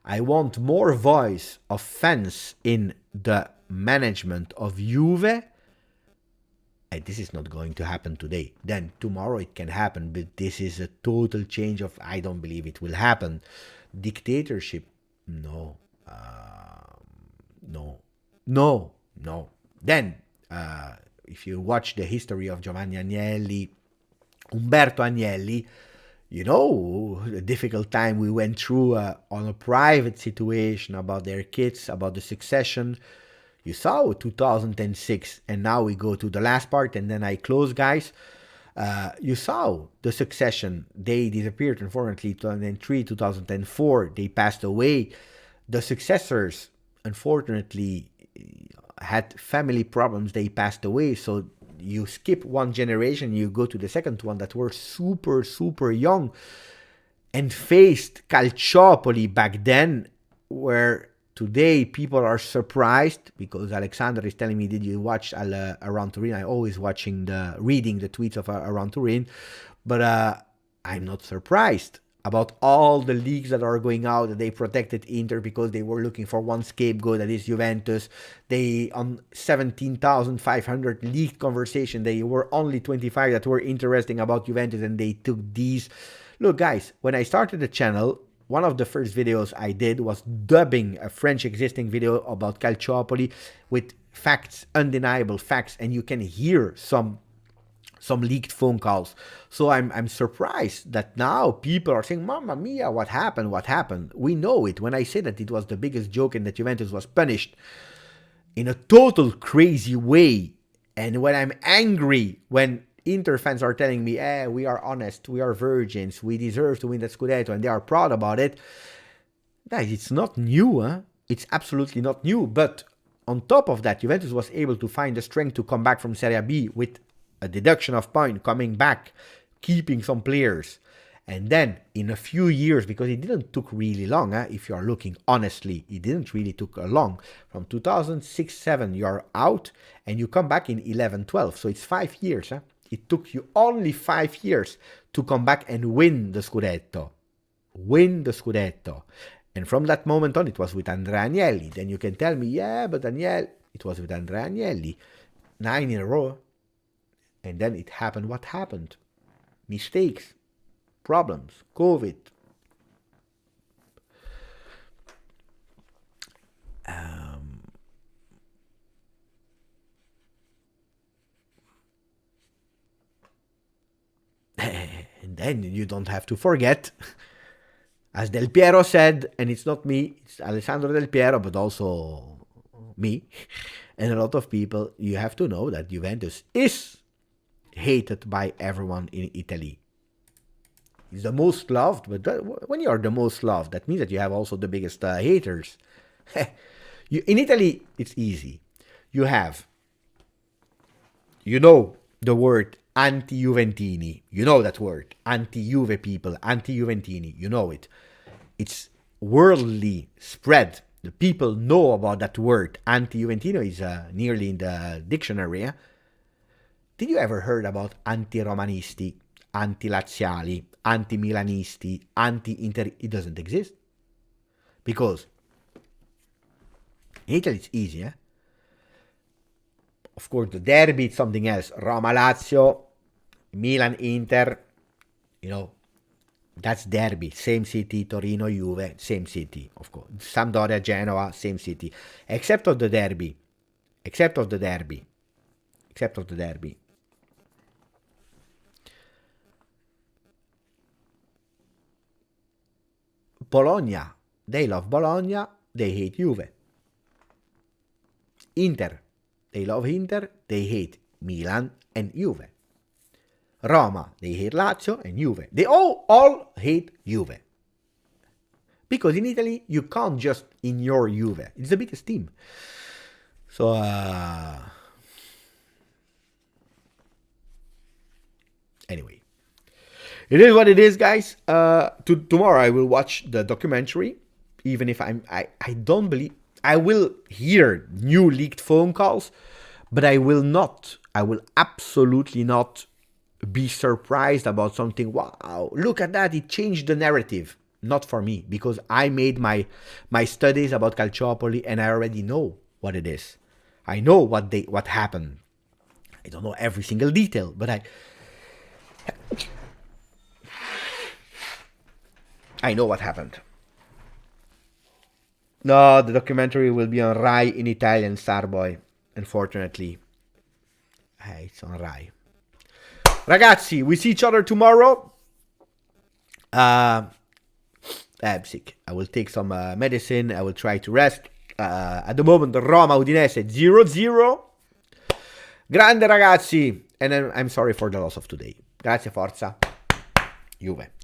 I want more voice of fans in the management of Juve, and this is not going to happen today. Then tomorrow it can happen, but this is a total change of. I don't believe it will happen. Dictatorship, no, no. Then, if you watch the history of Giovanni Agnelli, Umberto Agnelli, you know the difficult time we went through on a private situation about their kids, about the succession. You saw 2006, and now we go to the last part, and then I close, guys. You saw the succession. They disappeared, unfortunately, 2003, 2004. They passed away. The successors, unfortunately, had family problems. They passed away, so you skip one generation, you go to the second one that were super, super young and faced Calciopoli back then, where today people are surprised, because Alexander is telling me, did you watch Around Turin? I'm always reading the tweets of Around Turin, but I'm not surprised about all the leaks that are going out, that they protected Inter because they were looking for one scapegoat, that is Juventus. They, on 17,500 leaked conversation, they were only 25 that were interesting about Juventus, and they took these. Look, guys, when I started the channel, one of the first videos I did was dubbing a French existing video about Calciopoli with facts, undeniable facts, and you can hear some leaked phone calls. So I'm surprised that now people are saying, Mamma mia, what happened? What happened? We know it. When I say that it was the biggest joke and that Juventus was punished in a total crazy way, and when I'm angry when Inter fans are telling me, we are honest, we are virgins, we deserve to win the Scudetto, and they are proud about it, guys, it's not new, huh? It's absolutely not new. But on top of that, Juventus was able to find the strength to come back from Serie B with a deduction of points, coming back, keeping some players, and then in a few years, because it didn't took really long, if you are looking honestly, it didn't really took long. From 2006-07 you're out, and you come back in 11-12, so it's 5 years. It took you only 5 years to come back and win the Scudetto. And from that moment on, it was with Andrea Agnelli. Then you can tell me, but Agnelli, it was with Andrea Agnelli. 9 in a row. And then it happened what happened. Mistakes, problems, COVID. And then you don't have to forget, as Del Piero said, and it's not me, it's Alessandro Del Piero, but also me, and a lot of people, you have to know that Juventus is hated by everyone in Italy. It's the most loved, but when you are the most loved, that means that you have also the biggest haters. In Italy, it's easy. You have, the word anti-Juventini. You know that word. Anti-Juve people, anti-Juventini. You know it. It's worldly spread. The people know about that word. Anti-Juventino is nearly in the dictionary. Did you ever heard about anti-Romanisti, anti-Laziali, anti-Milanisti, anti-Inter? It doesn't exist. Because in Italy it's easy, Of course, the derby is something else. Roma-Lazio, Milan-Inter, That's derby. Same city, Torino, Juve, same city, of course. Sampdoria, Genoa, same city. Except of the derby. Except of the derby. Except of the derby. Bologna. They love Bologna. They hate Juve. Inter. They love Inter. They hate Milan and Juve. Roma. They hate Lazio and Juve. They all hate Juve. Because in Italy, you can't just ignore Juve. It's the biggest team. So, anyway. It is what it is, guys. Tomorrow I will watch the documentary. Even if I don't believe... I will hear new leaked phone calls. But I will absolutely not be surprised about something. Wow, look at that. It changed the narrative. Not for me, because I made my studies about Calciopoli and I already know what it is. I know what happened. I don't know every single detail, but I know what happened. No, the documentary will be on Rai in Italian, Starboy. Unfortunately. It's on Rai. Ragazzi, we see each other tomorrow. I'm sick. I will take some medicine. I will try to rest. At the moment, Roma Udinese 0-0. Grande ragazzi. And I'm sorry for the loss of today. Grazie, forza. Juve.